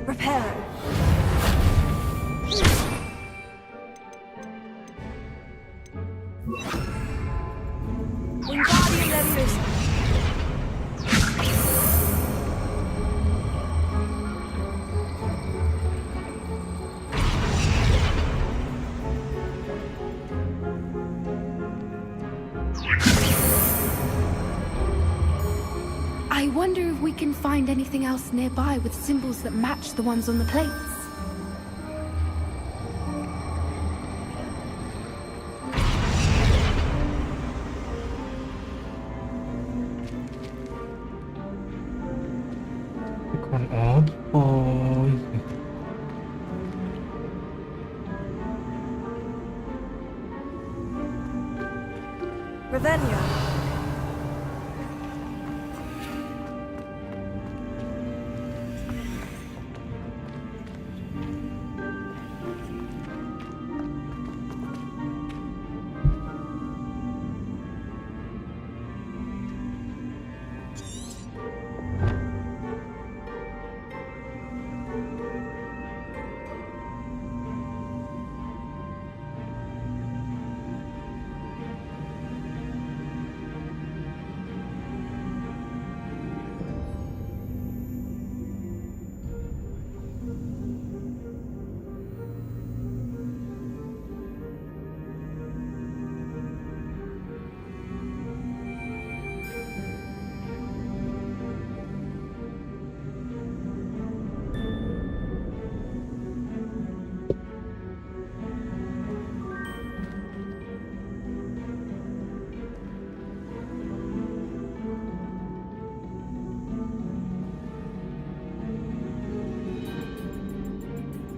Reparo. Wingardium Leviosa. I wonder if we can find anything else nearby with symbols that match the ones on the plates. Con Obs. Ôi. Revelio.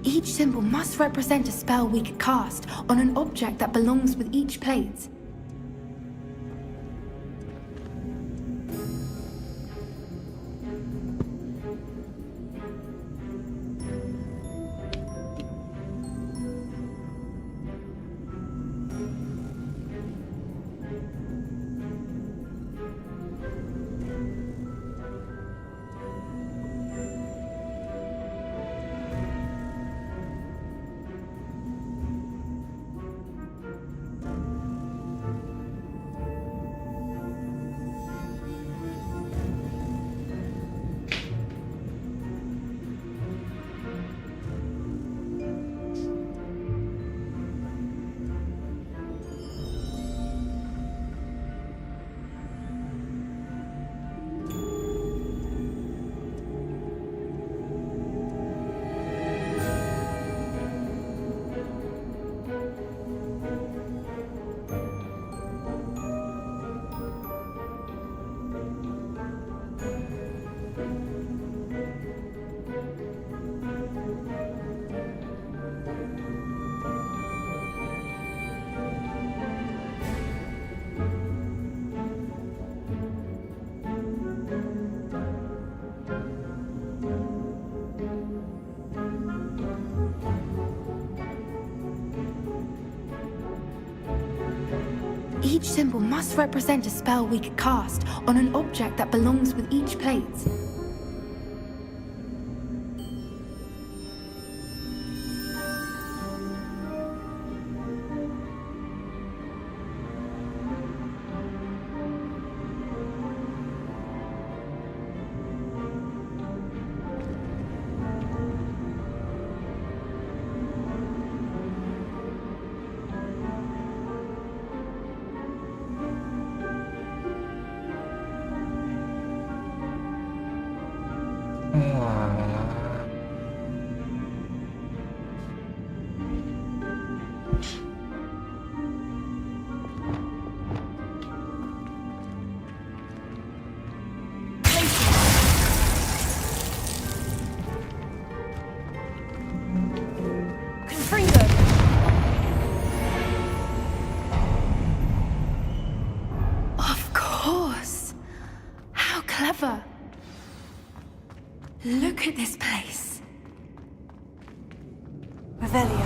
Each symbol must represent a spell we could cast on an object that belongs with each plate. Each symbol must represent a spell we could cast on an object that belongs with each plate. ever. Look at this place. Revelio.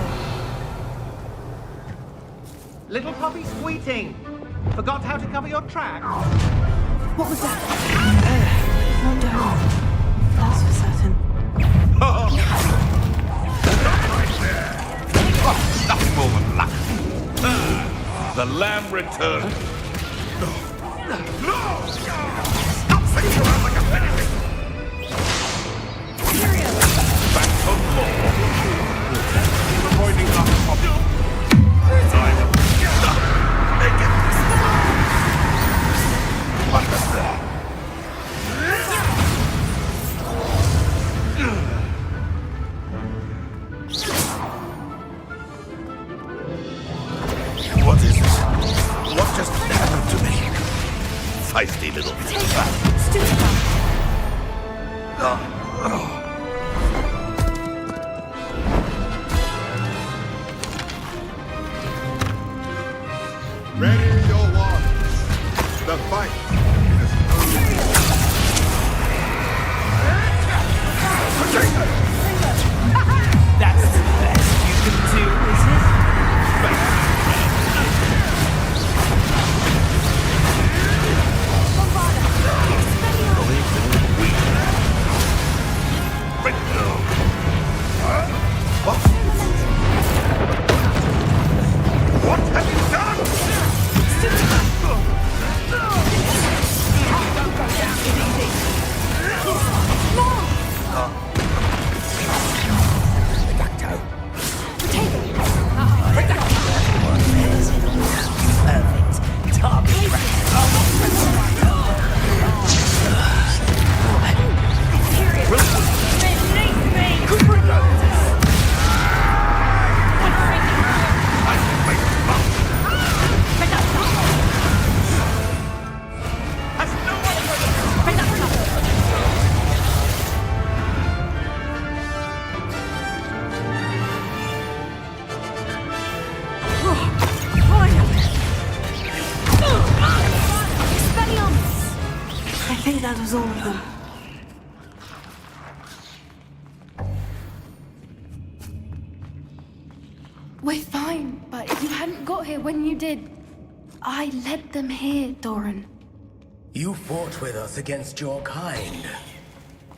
Little puppy squeating. Forgot how to cover your tracks? What was that? Not down. That's for certain. Oh, nothing more than luck. The lamb returned. No! Stop sitting around like a finish! Back for more. Avoiding our problem. Make it. What was that? What is this? What just happened to me? Feisty little Ready your waters. The fight is over. That's the best you can do, is it? What have you done? I think that was all of them. We're fine, but if you hadn't got here when you did, I led them here, Doran. You fought with us against your kind.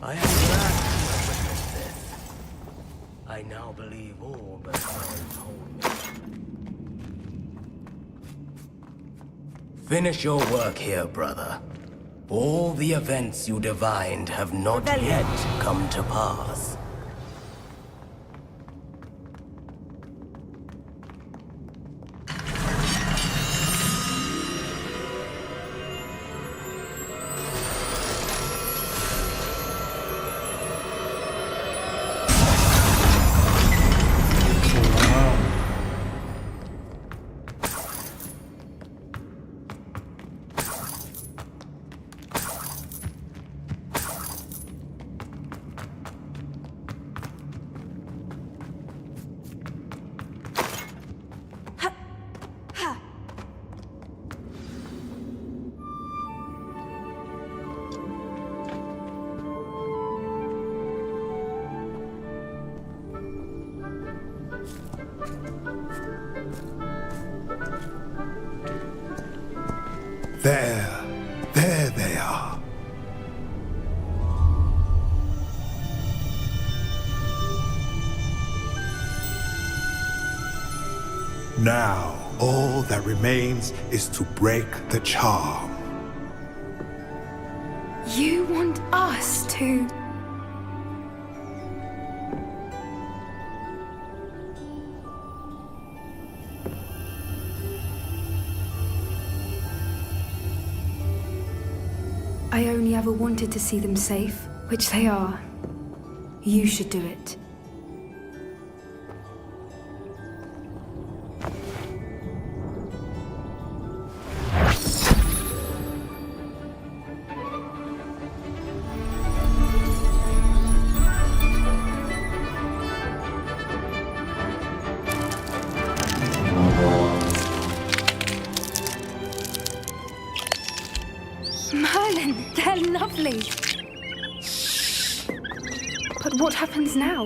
I am glad to witness this. I now believe all but told me. Finish your work here, brother. All the events you divined have not yet come to pass. There they are. Now, all that remains is to break the charm. You want us to... I only ever wanted to see them safe, which they are. You should do it. Merlin, they're lovely. But what happens now?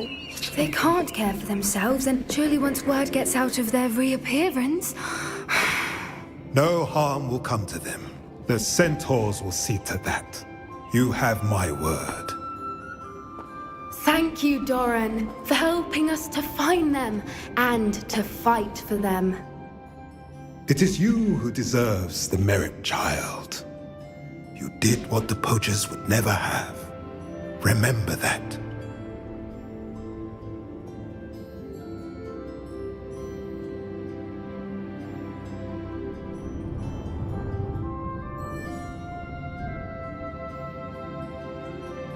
They can't care for themselves, and surely once word gets out of their reappearance... No harm will come to them. The centaurs will see to that. You have my word. Thank you, Doran, for helping us to find them and to fight for them. It is you who deserves the merit, child. You did what the poachers would never have. Remember that.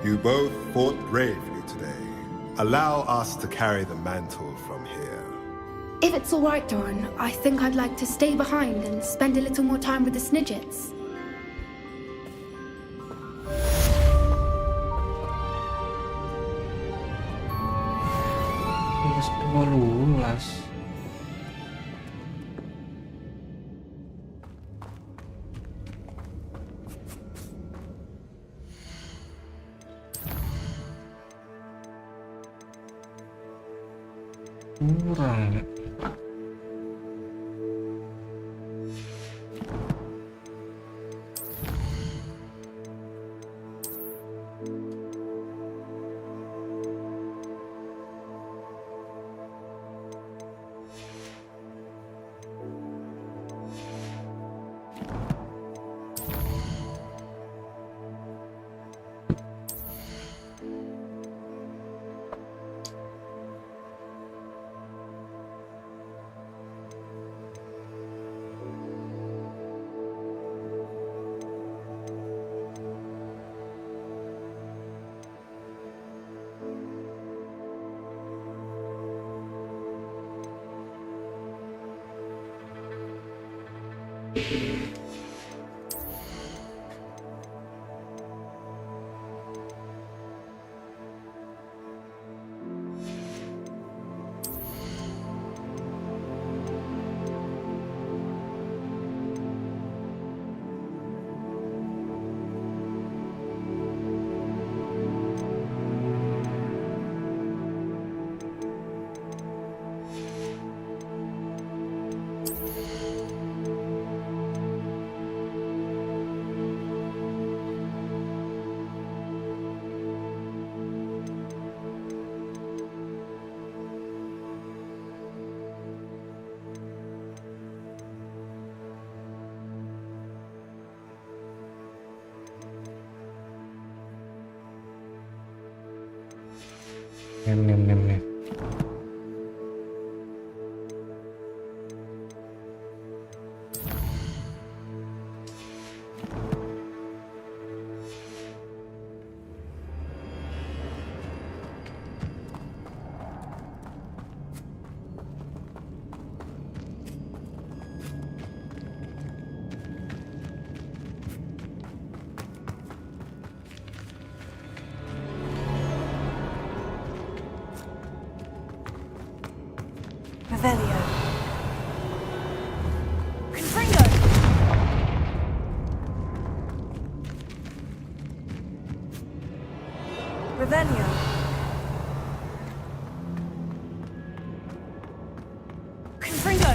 You both fought bravely today. Allow us to carry the mantle from here. If it's all right, Doran, I think I'd like to stay behind and spend a little more time with the Snidgets. Semua lulas. Kurang. Nem. Revelio. Confringo. Revelio. Confringo.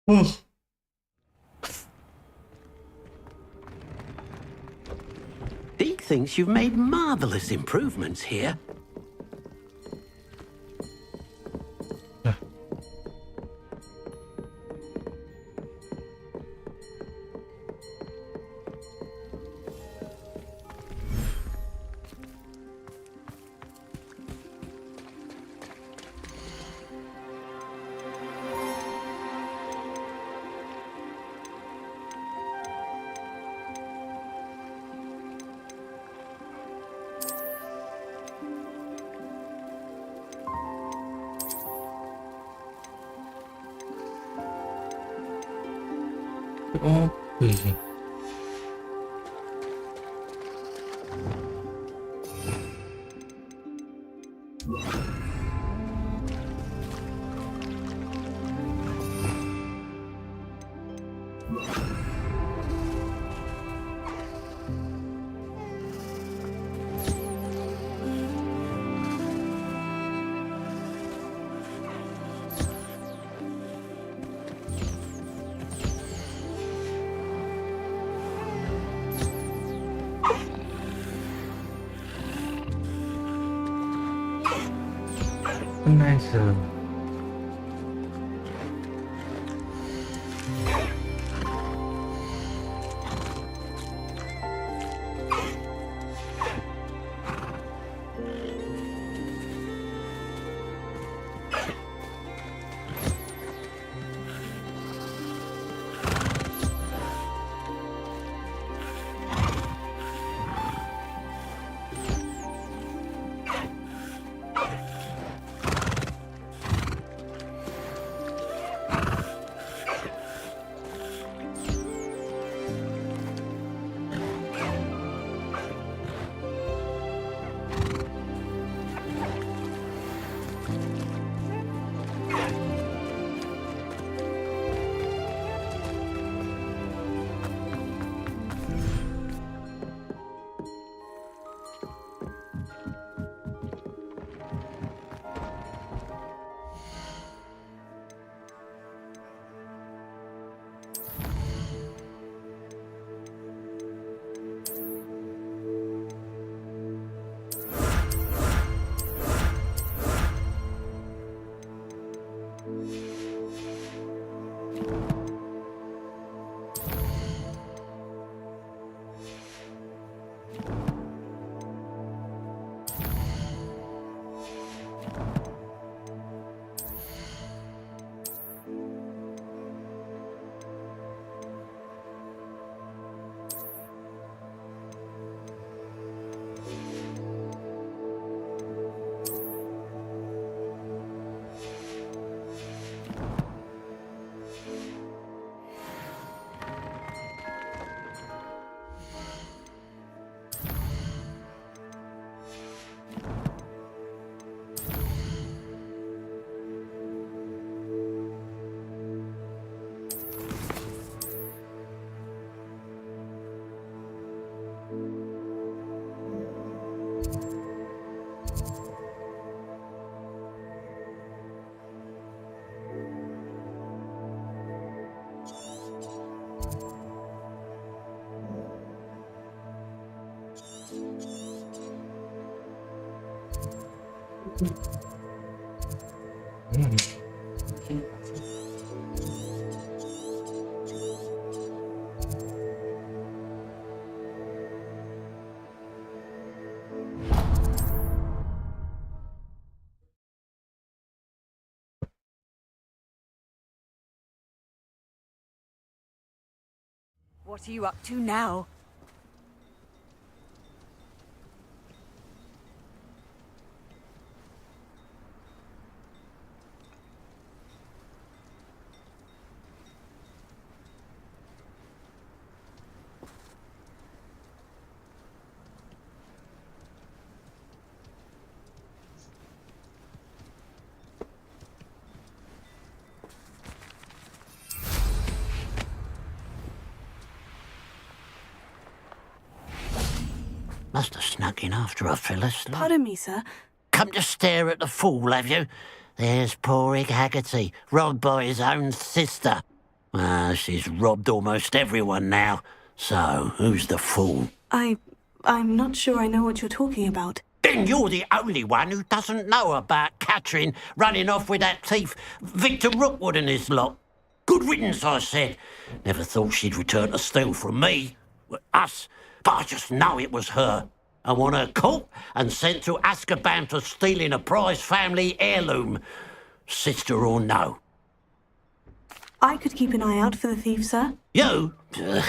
Deke thinks you've made marvelous improvements here. Oh, wih. Nice. What are you up to now? Must have snuck in after a Phyllis. Pardon me, sir. Come to stare at the fool, have you? There's poor Ig Haggerty, robbed by his own sister. She's robbed almost everyone now. So, who's the fool? I'm not sure I know what you're talking about. Then you're the only one who doesn't know about Catherine running off with that thief Victor Rookwood and his lot. Good riddance, I said. Never thought she'd return to steal from me. Us. But I just know it was her. I want her caught and sent to Azkaban for stealing a prize family heirloom. Sister or no. I could keep an eye out for the thief, sir. You? Ugh.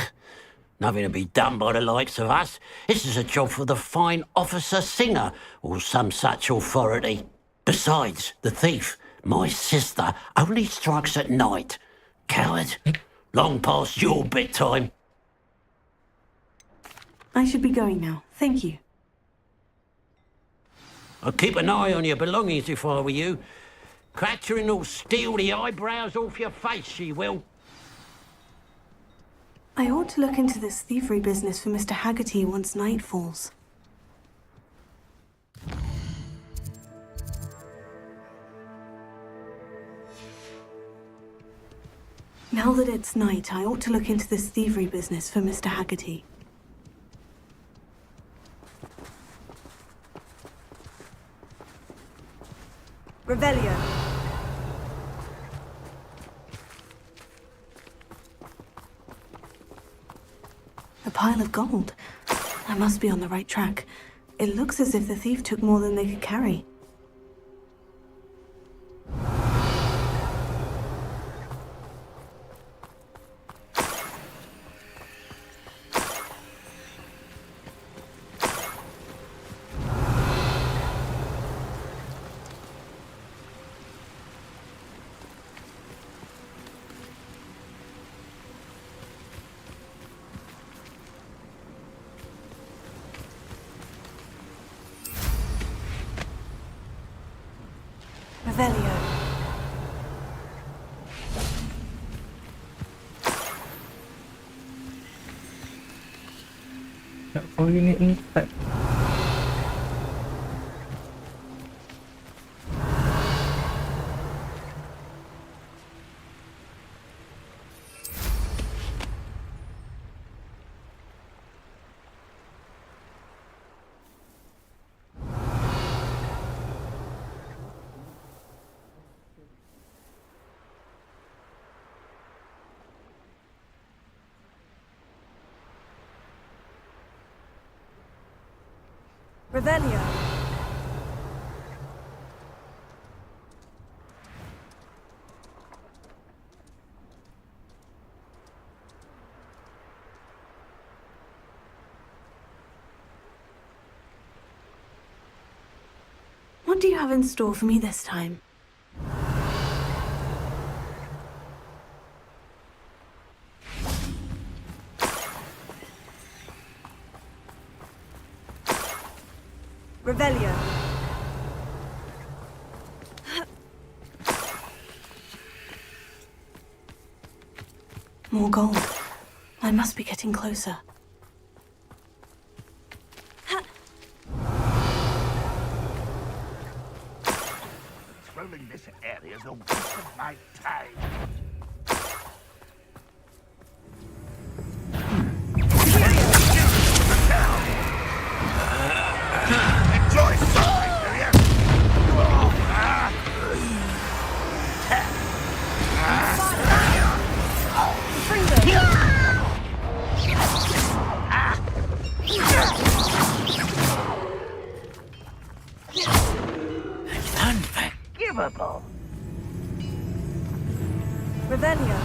Nothing to be done by the likes of us. This is a job for the fine officer Singer or some such authority. Besides, the thief, my sister, only strikes at night. Coward. Long past your bedtime. I should be going now. Thank you. I'd keep an eye on your belongings if I were you. Catherine will steal the eyebrows off your face, she will. I ought to look into this thievery business for Mr. Haggerty once night falls. Now that it's night, I ought to look into this thievery business for Mr. Haggerty. Revelio. A pile of gold. I must be on the right track. It looks as if the thief took more than they could carry. Revelio. Oh, ini entek. Revelio. What do you have in store for me this time? Revelio. More gold. I must be getting closer. Patrolling this area is a waste of my time. Enjoy something, do you? Unforgivable. Revelio.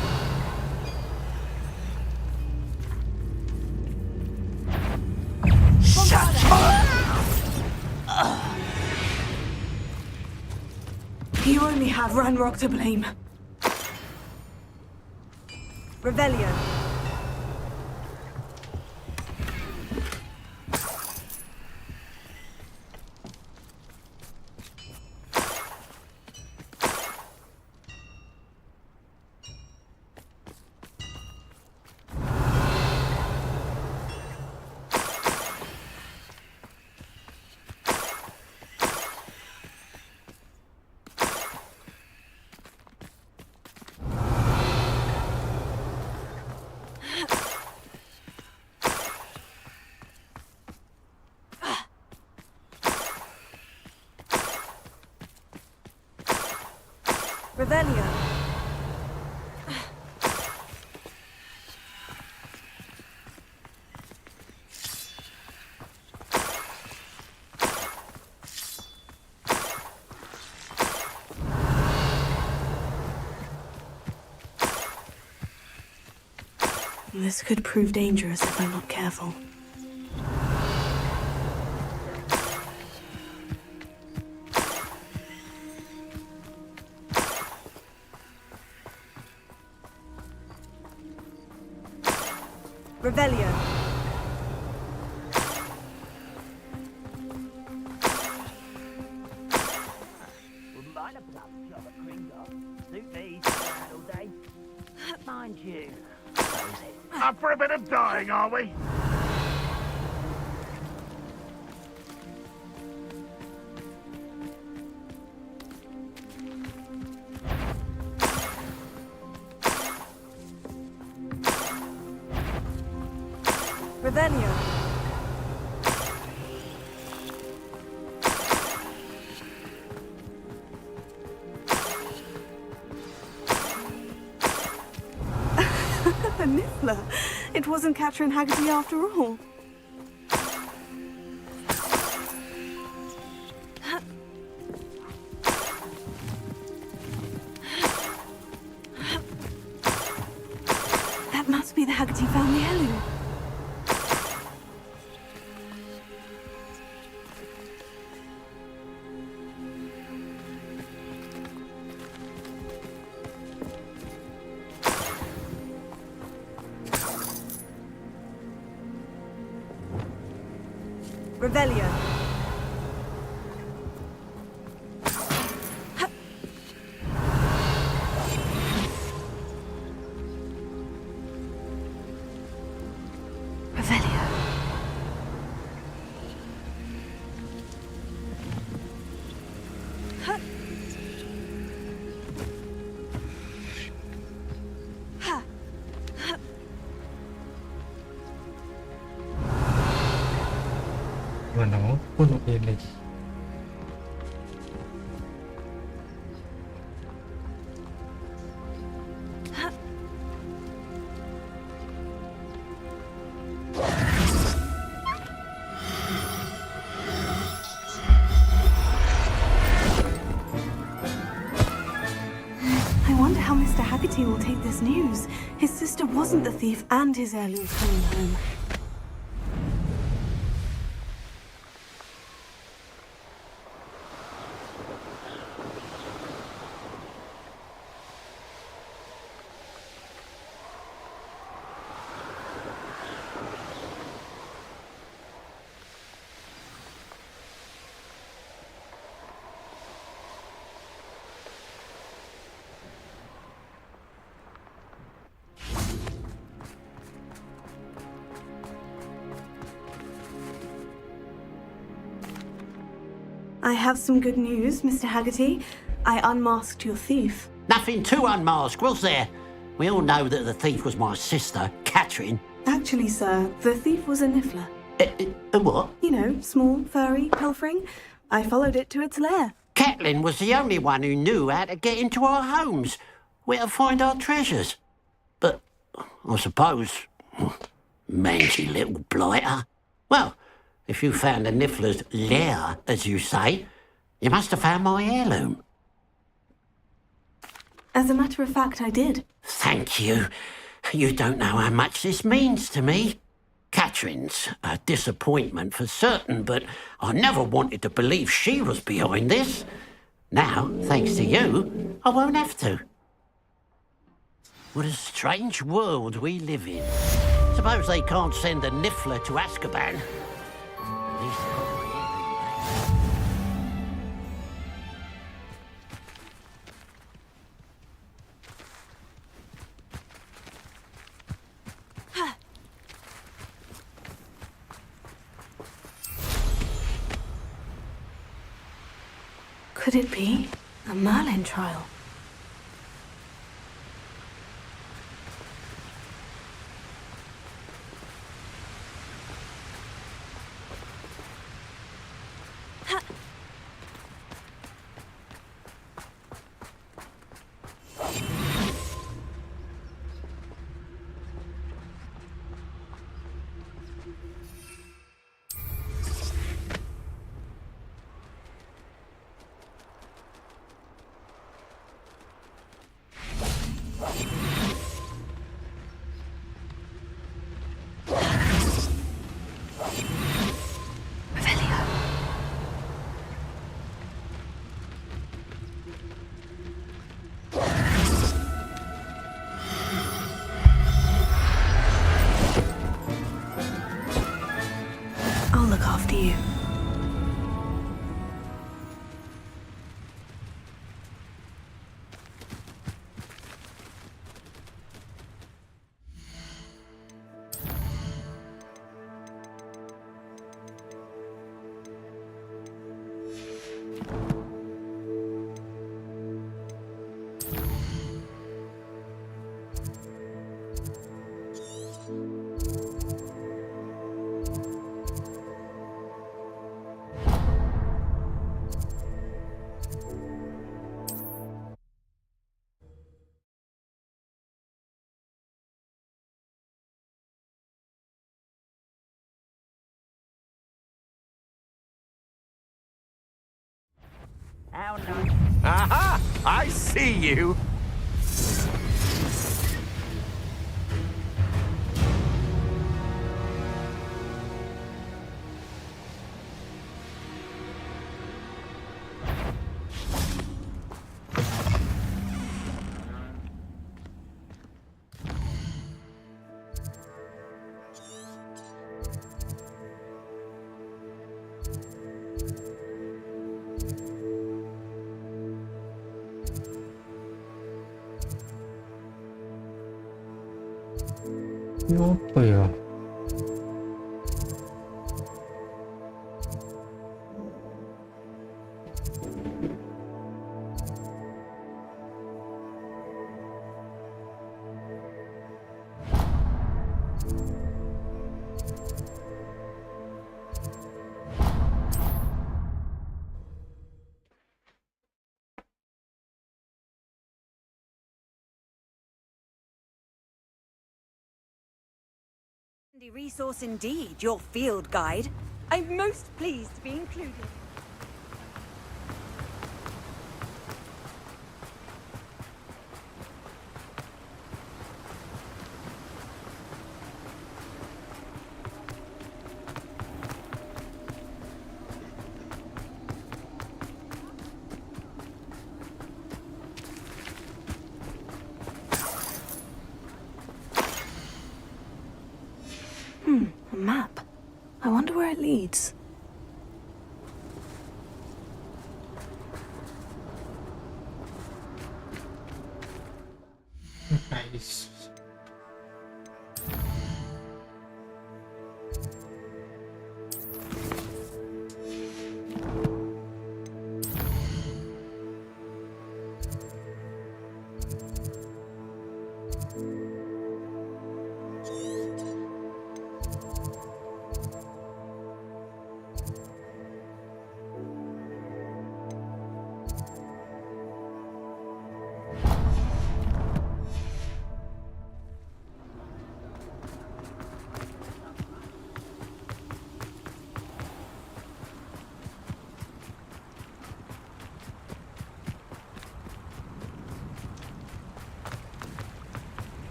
You only have Ranrock to blame. Revelio. Revelio. This could prove dangerous if I'm not careful. Revelio. Wouldn't mind a plum job at Kringle. Suit me, all day. Mind you. Up for a bit of dying, are we? Revelio. A niffler. It wasn't Catherine Haggerty after all. That must be the Haggerty found the heirloom. Revelio. Revelio. Mana pun okey lagi. I wonder how Mr. Haggerty will take this news. His sister wasn't the thief and his heirloom's coming home. I have some good news, Mr. Haggerty. I unmasked your thief. Nothing to unmask, was there? We all know that the thief was my sister, Catherine. Actually, sir, the thief was a niffler. A what? You know, small, furry, pilfering. I followed it to its lair. Catelyn was the only one who knew how to get into our homes, where to find our treasures. But, I suppose, mangy little blighter. Well, if you found the niffler's lair, as you say, you must have found my heirloom. As a matter of fact, I did. Thank you. You don't know how much this means to me. Catherine's a disappointment for certain, but I never wanted to believe she was behind this. Now, thanks to you, I won't have to. What a strange world we live in. Suppose they can't send a niffler to Azkaban. At least they've got my heirloom back. Could it be a Merlin trial? How nice. Aha! I see you! Ini apa ya? Resource indeed, your field guide. I'm most pleased to be included. A map. I wonder where it leads. Nice.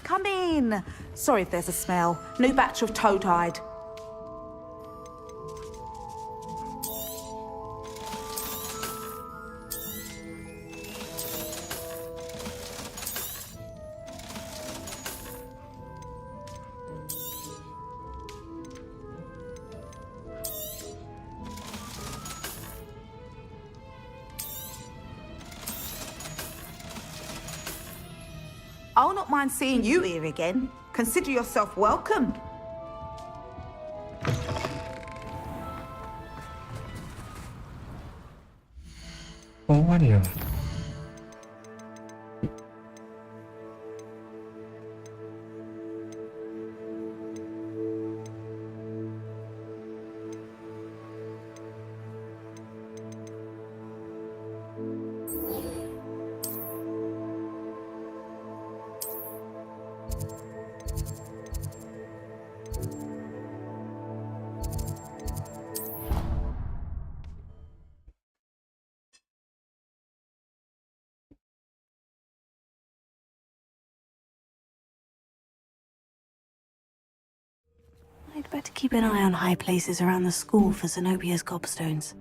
Come in. Sorry if there's a smell. New batch of toad-hide. I'll not mind seeing you here again. Consider yourself welcome. Oh, ya. I'd better keep an eye on high places around the school for Zenobia's gobstones.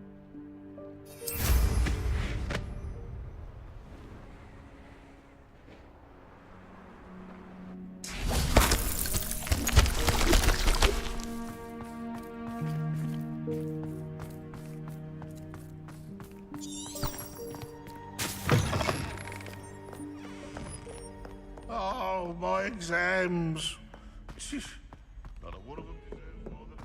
Oh, my exams. Not a one of them deserves more than...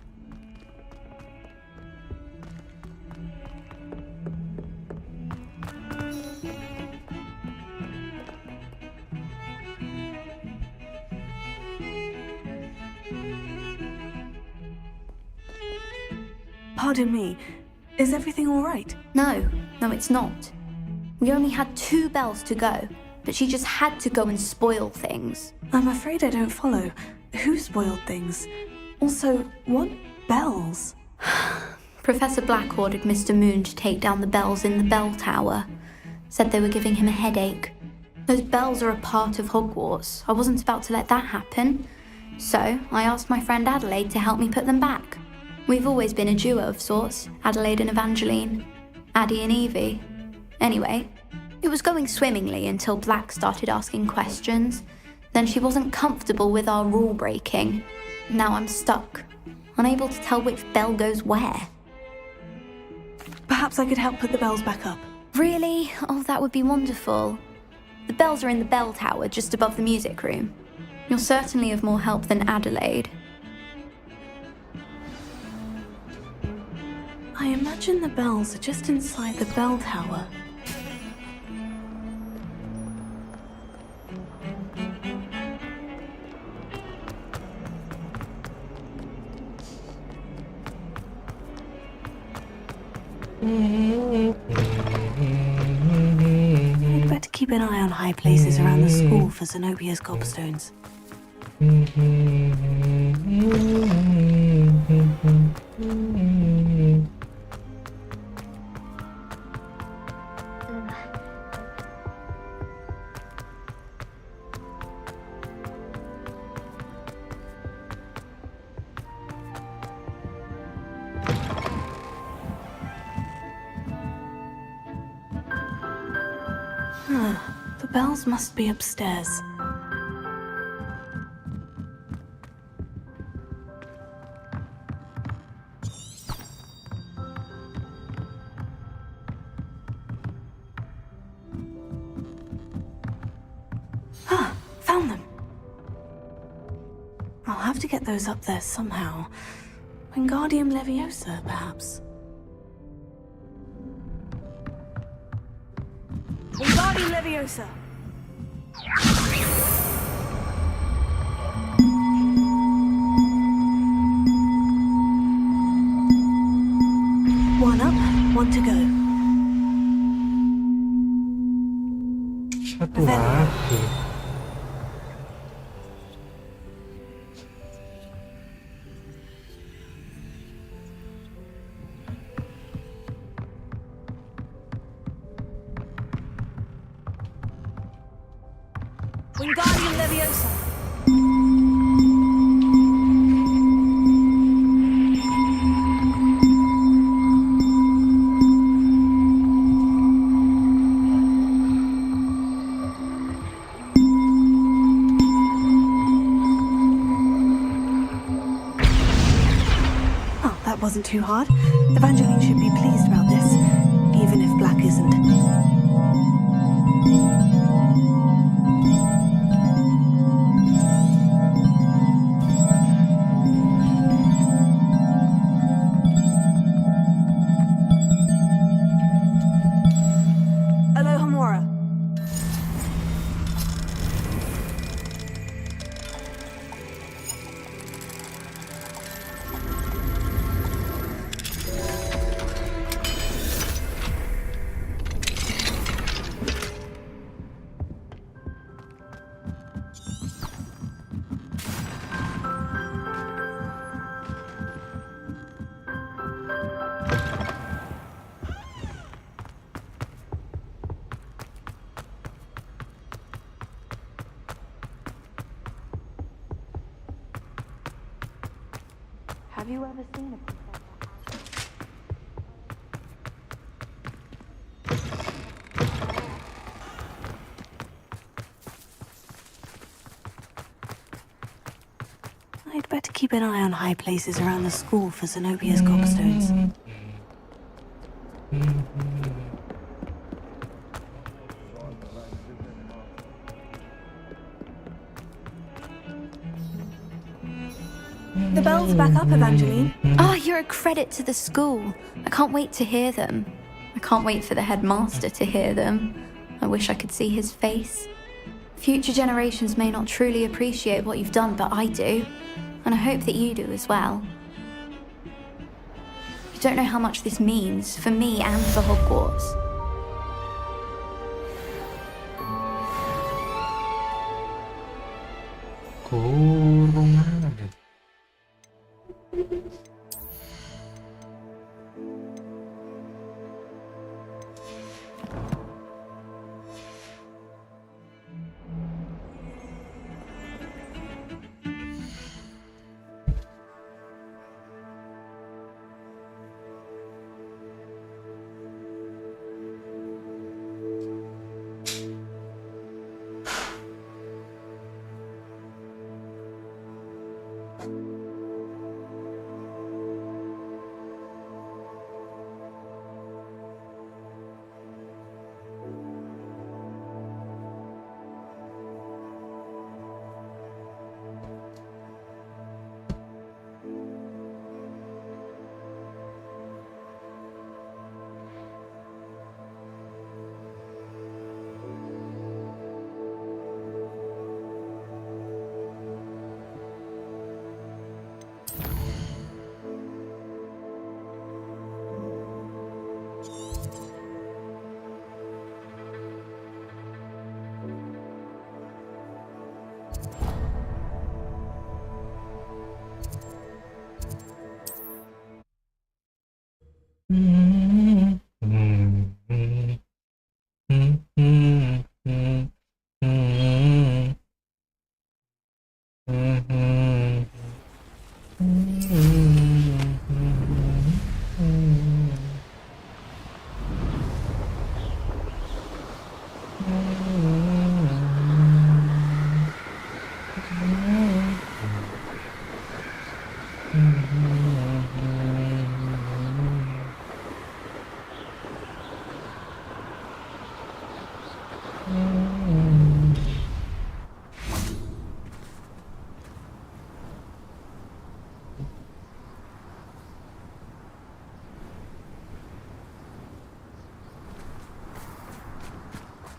Pardon me, is everything all right? No, it's not. We only had 2 bells to go, but she just had to go and spoil things. I'm afraid I don't follow. Who spoiled things? Also, what bells. Professor Black ordered Mr. Moon to take down the bells in the bell tower. Said they were giving him a headache. Those bells are a part of Hogwarts. I wasn't about to let that happen. So I asked my friend Adelaide to help me put them back. We've always been a duo of sorts, Adelaide and Evangeline. Addie and Evie. Anyway, it was going swimmingly until Black started asking questions. Then she wasn't comfortable with our rule breaking. Now I'm stuck, unable to tell which bell goes where. Perhaps I could help put the bells back up. Really? Oh, that would be wonderful. The bells are in the bell tower just above the music room. You're certainly of more help than Adelaide. I imagine the bells are just inside the bell tower. I'd better keep an eye on high places around the school for Zenobia's gobstones. The bells must be upstairs. Found them. I'll have to get those up there somehow. Wingardium Leviosa, perhaps. Wingardium Leviosa. One up, one to go. Satu lagi. Wingardium Leviosa. Oh, that wasn't too hard. Evangeline should be pleased about this, even if Black isn't. Alohomora. Have you ever seen a princess? I'd better keep an eye on high places around the school for Zenobia's gobstones. The bells are back up, Evangeline. Ah, you're a credit to the school. I can't wait to hear them. I can't wait for the headmaster to hear them. I wish I could see his face. Future generations may not truly appreciate what you've done, but I do. And I hope that you do as well. You don't know how much this means for me and for Hogwarts. Kurungan.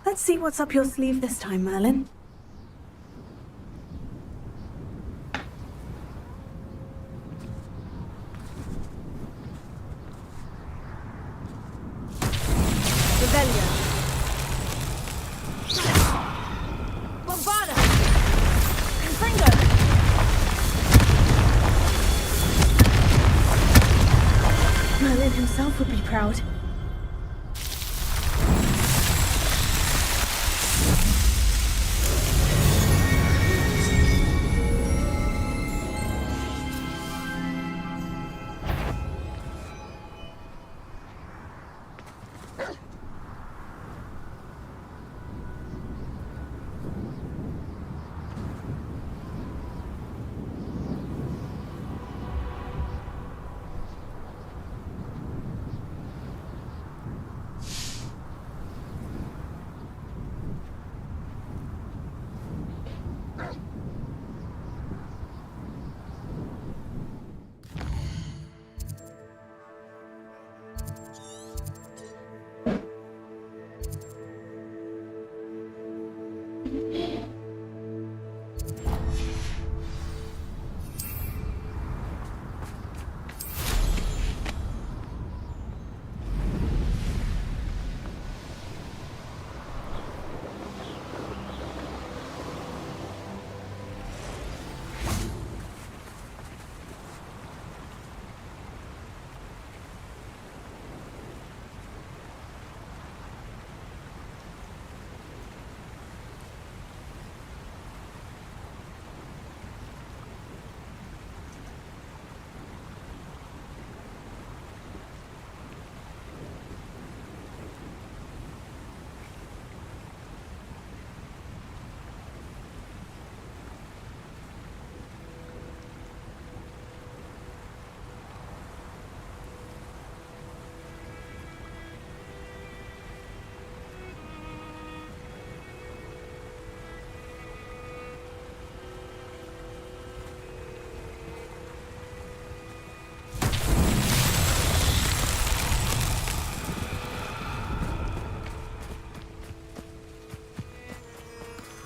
Let's see what's up your sleeve this time, Merlin. Revelio. Bombada. Confringo. Merlin himself would be proud.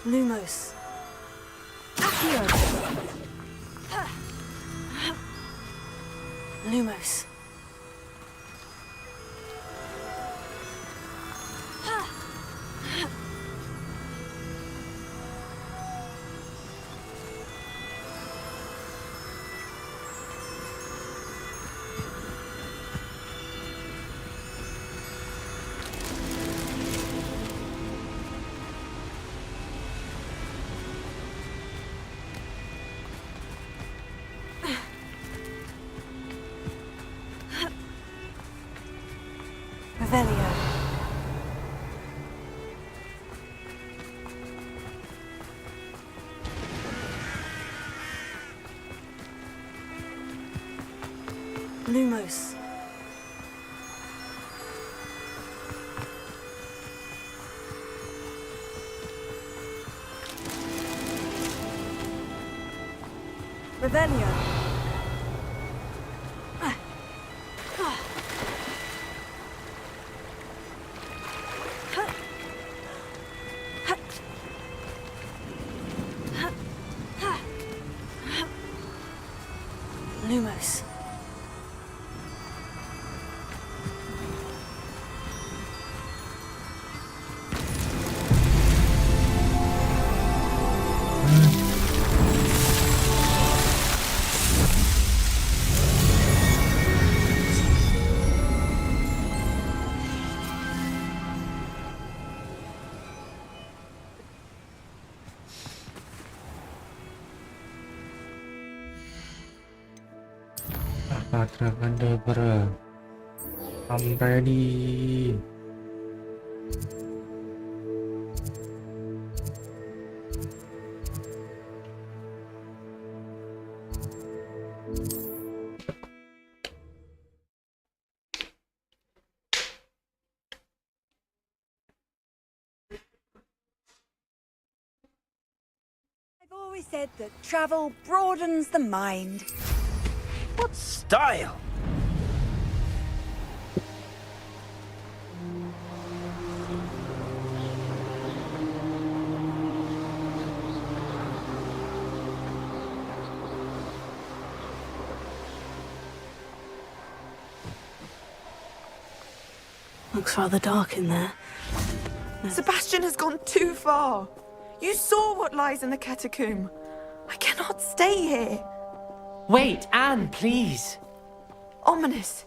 Lumos. Accio. Lumos. Revelio. Lumos. Revelio. Lumos. Dragon Deborah. I'm ready. I've always said that travel broadens the mind. What style? Looks rather dark in there. Sebastian has gone too far. You saw what lies in the catacomb. I cannot stay here. Wait, Anne, please. Ominous.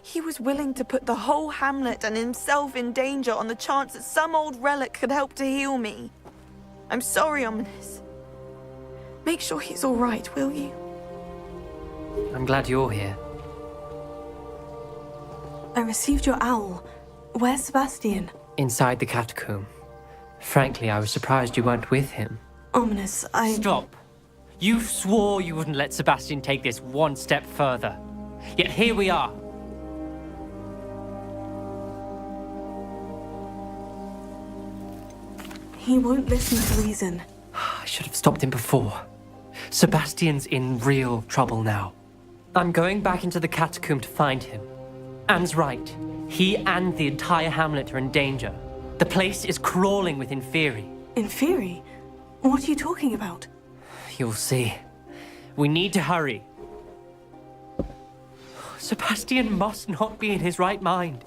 He was willing to put the whole hamlet and himself in danger on the chance that some old relic could help to heal me. I'm sorry, Ominous. Make sure he's all right, will you? I'm glad you're here. I received your owl. Where's Sebastian? Inside the catacomb. Frankly, I was surprised you weren't with him. Ominous, Stop. You swore you wouldn't let Sebastian take this one step further. Yet here we are. He won't listen to reason. I should have stopped him before. Sebastian's in real trouble now. I'm going back into the catacomb to find him. Anne's right. He and the entire hamlet are in danger. The place is crawling with Inferi. Inferi? What are you talking about? You'll see. We need to hurry. Sebastian must not be in his right mind.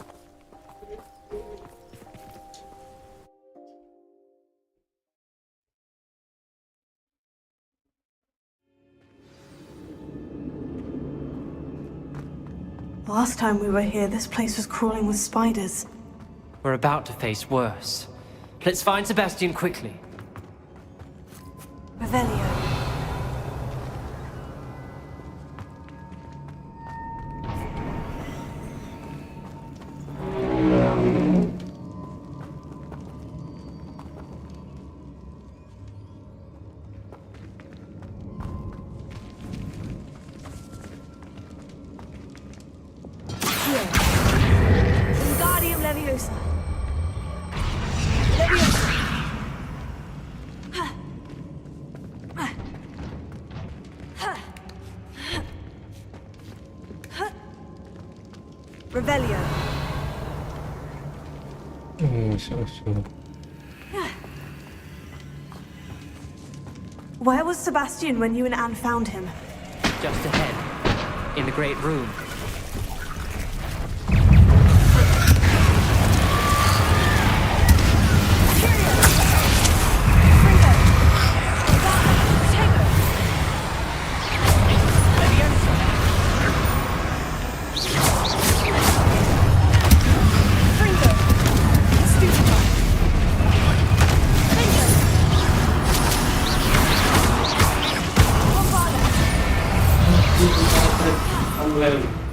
Last time we were here, this place was crawling with spiders. We're about to face worse. Let's find Sebastian quickly. Revelio. Wingardium Leviosa. Leviosa. Revelio. Where was Sebastian when you and Anne found him? Just ahead. In the Great Room. Well.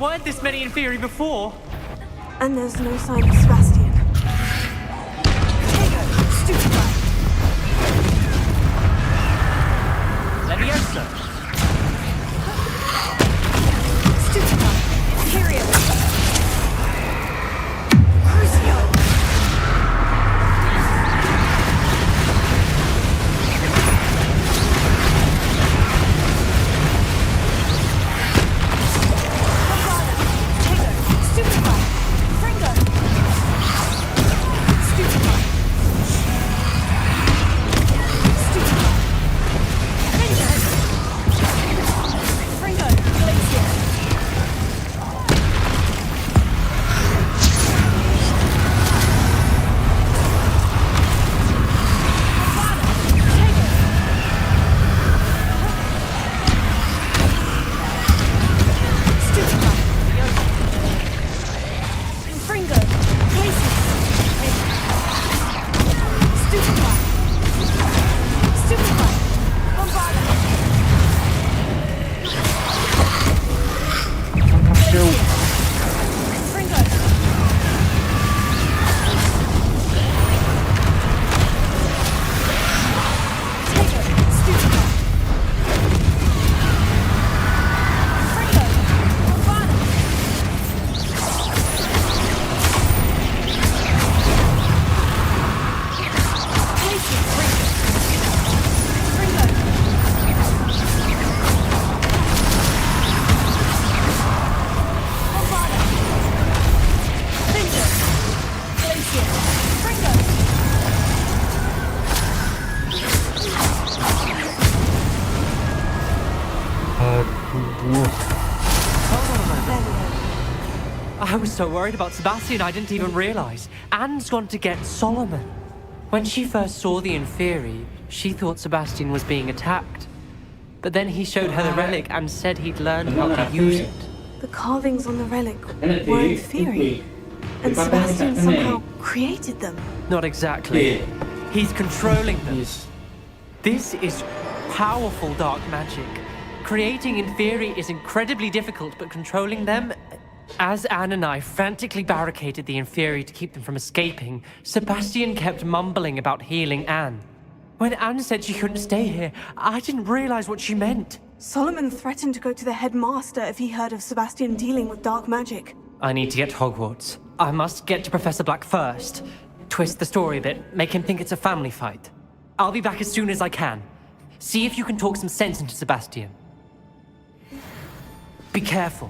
weren't this many Inferi before. And there's no sign of Sebastian. Leviosa. Stupefy. Period. Crucio. I was so worried about Sebastian I didn't even realize. Anne's gone to get Solomon. When she first saw the Inferi, she thought Sebastian was being attacked. But then he showed her the relic and said he'd learned how to use it. The carvings on the relic were Inferi. And Sebastian somehow created them. Not exactly. He's controlling them. This is powerful dark magic. Creating Inferi is incredibly difficult, but controlling them... As Anne and I frantically barricaded the Inferi to keep them from escaping, Sebastian kept mumbling about healing Anne. When Anne said she couldn't stay here, I didn't realize what she meant. Solomon threatened to go to the headmaster if he heard of Sebastian dealing with dark magic. I need to get to Hogwarts. I must get to Professor Black first. Twist the story a bit, make him think it's a family fight. I'll be back as soon as I can. See if you can talk some sense into Sebastian. Be careful.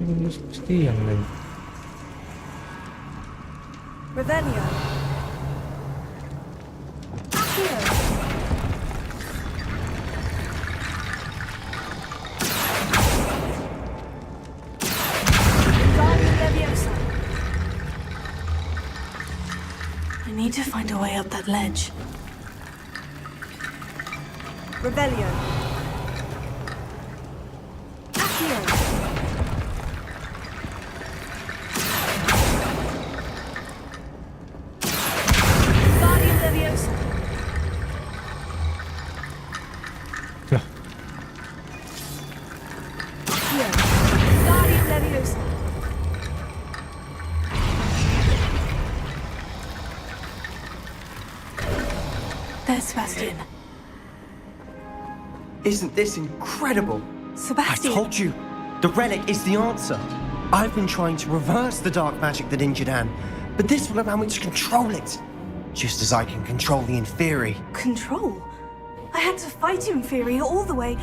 Pasti yang lain. Revelio. Accio. Wingardium Leviosa. I need to find a way up that ledge. Revelio. Accio. Wingardium Leviosa. Accio. Wingardium Leviosa. There's Sebastian. Isn't this incredible? Sebastian! I told you, the relic is the answer. I've been trying to reverse the dark magic that injured Anne, but this will allow me to control it. Just as I can control the Inferi. Control? I had to fight Inferi all the way.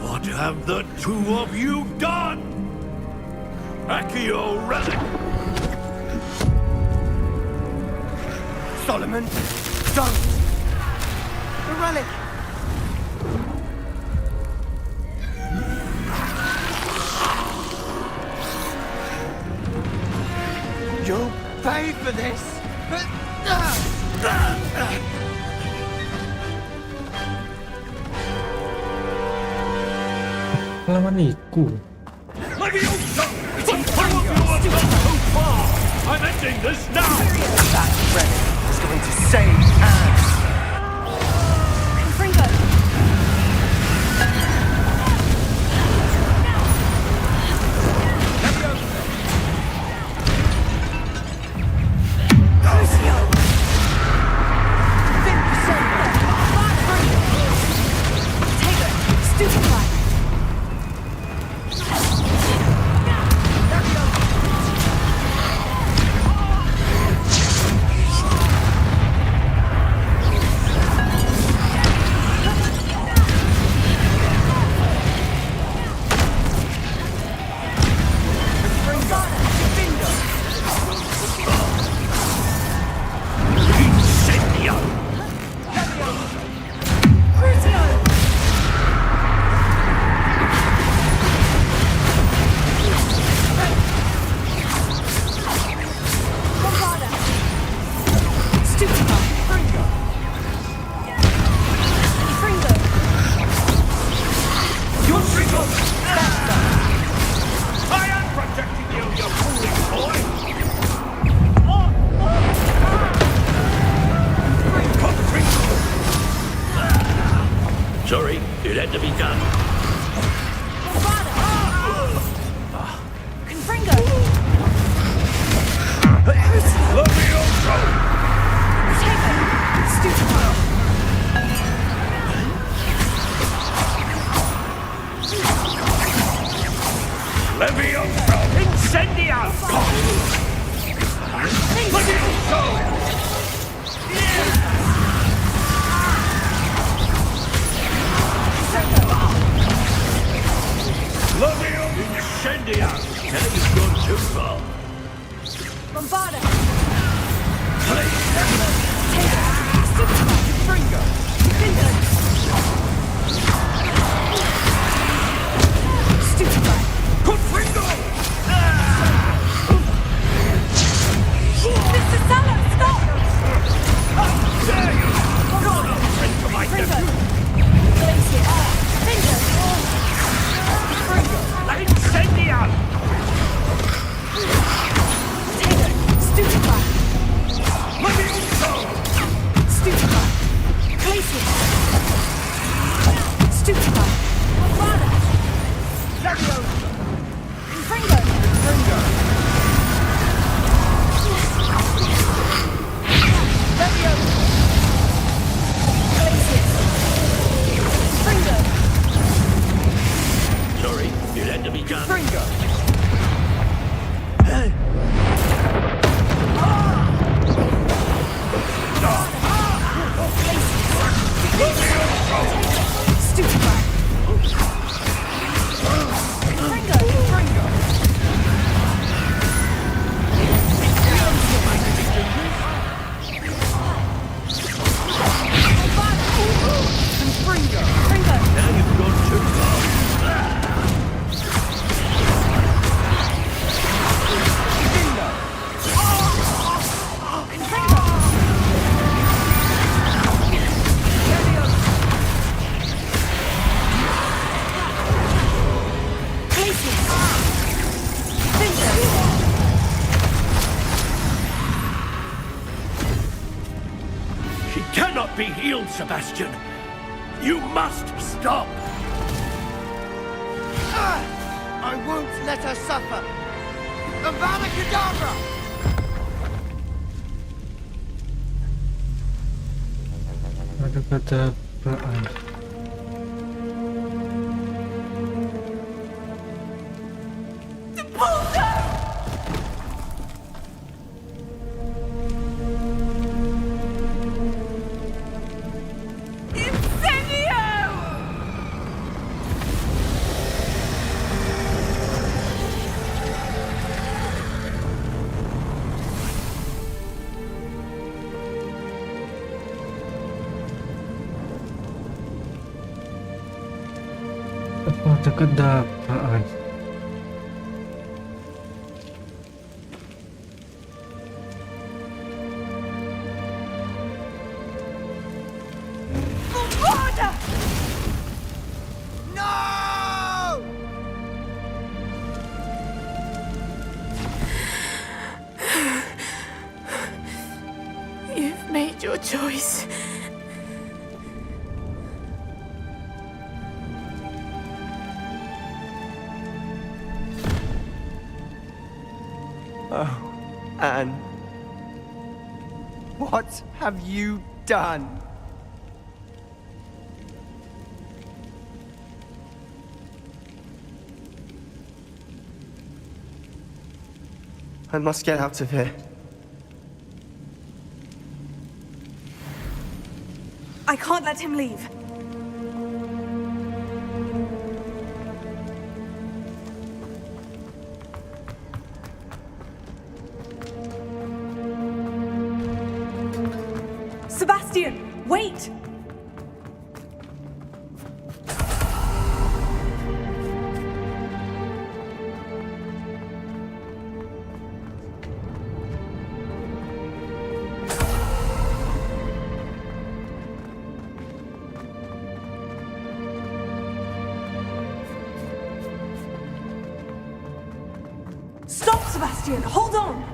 What have the two of you done? Accio relic! Solomon, don't! The relic! You'll pay for this! Lawan iku. Leviosa! Two of you have gone too far! I'm ending this now! That relic is going to save Anne! Confringo. Crucio. Taylor. Stupefy. Sorry, it had to be done. Confringo. Leviosa! Taylor. Stupefy. Leviosa! Incendia! Leviosa! Leviosa! Incendia! Now you've gone too far. Bombarda. Please! Stupefy. Confringo. Stupefy. Confringo! Mr. Sala, stop! How dare you! You're not a friend to my nephew! Glacier. Finger. Incendia! Taylor. Stupefy. healed, Sebastian. You must stop. I won't let her suffer. Avada Kedavra! Ada kata peraan. Apa kedapaan? Order! No! You've made your choice. Oh, Anne. What have you done? I must get out of here. I can't let him leave. Sebastian, wait! Stop, Sebastian! Hold on!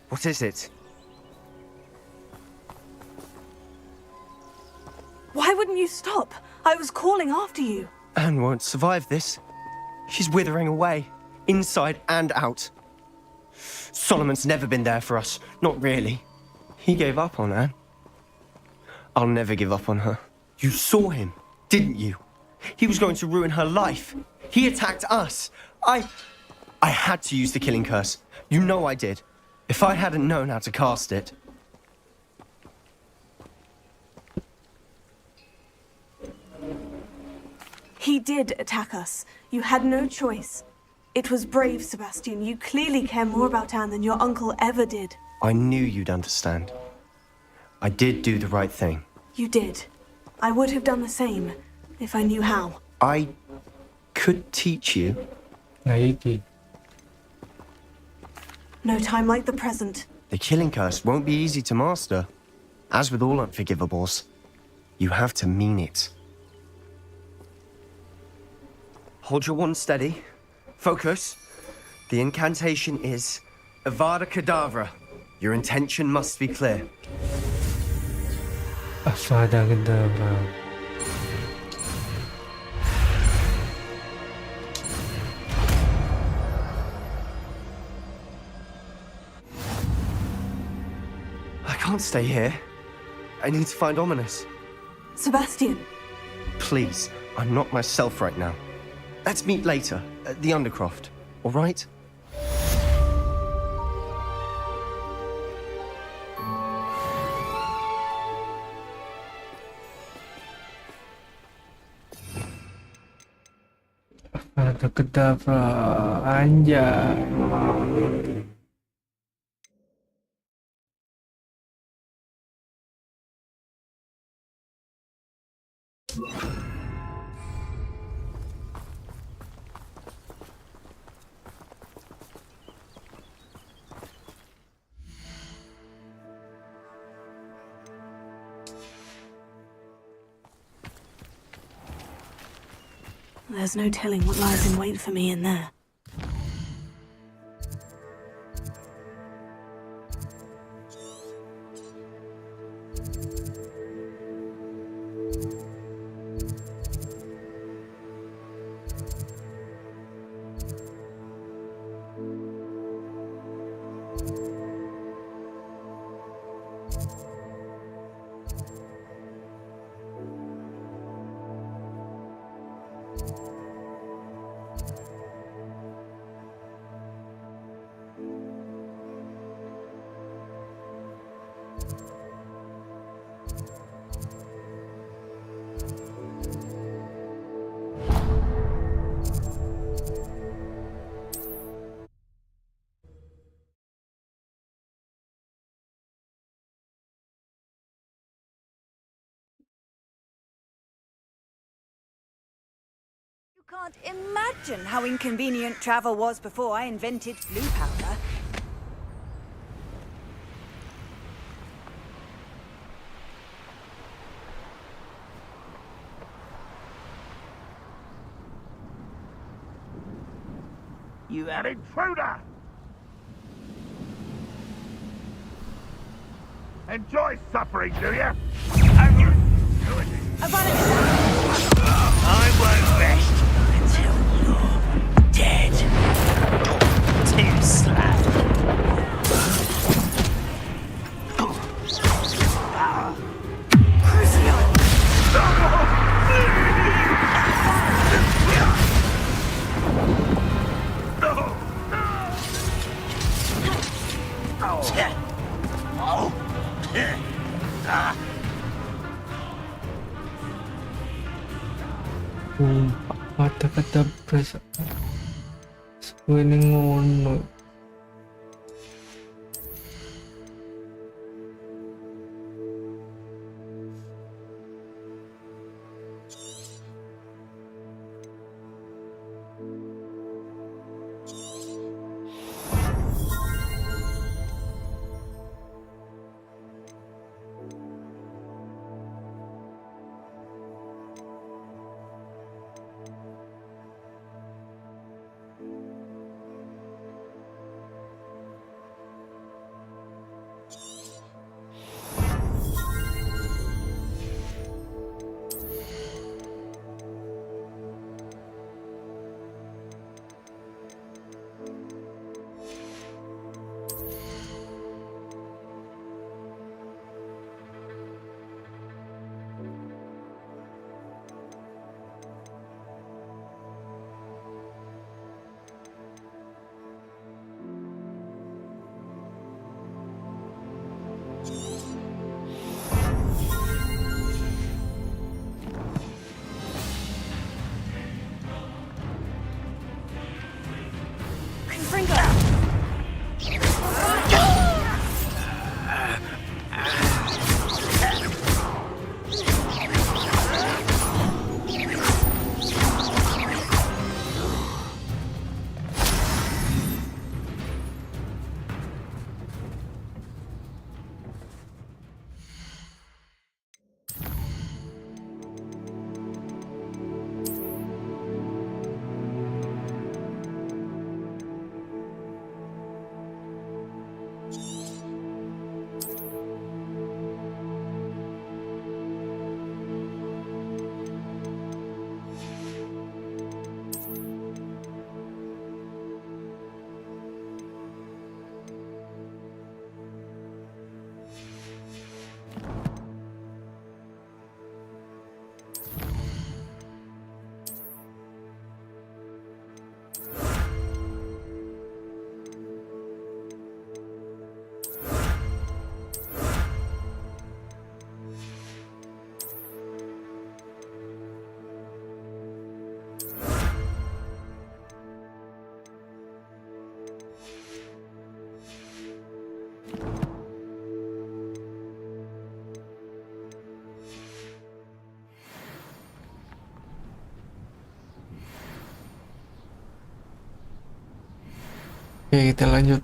What is it? Why wouldn't you stop? I was calling after you. Anne won't survive this. She's withering away, inside and out. Solomon's never been there for us, not really. He gave up on Anne. I'll never give up on her. You saw him, didn't you? He was going to ruin her life. He attacked us. I had to use the killing curse. You know I did. If I hadn't known how to cast it... He did attack us. You had no choice. It was brave, Sebastian. You clearly care more about Anne than your uncle ever did. I knew you'd understand. I did do the right thing. You did. I would have done the same, if I knew how. I could teach you. No time like the present. The killing curse won't be easy to master. As with all unforgivables, you have to mean it. Hold your wand steady. Focus. The incantation is Avada Kedavra. Your intention must be clear. Avada Kedavra. I can't stay here. I need to find Ominous. Sebastian. Please, I'm not myself right now. Let's meet later at the Undercroft, all right? Avada Kedavra. Anjay. There's no telling what lies in wait for me in there. You can't imagine how inconvenient travel was before I invented blue powder. You an intruder! Enjoy suffering, do you? I won't rest until you're dead. Too slack. Kata-kata sebenarnya ngono. Oke, kita lanjut.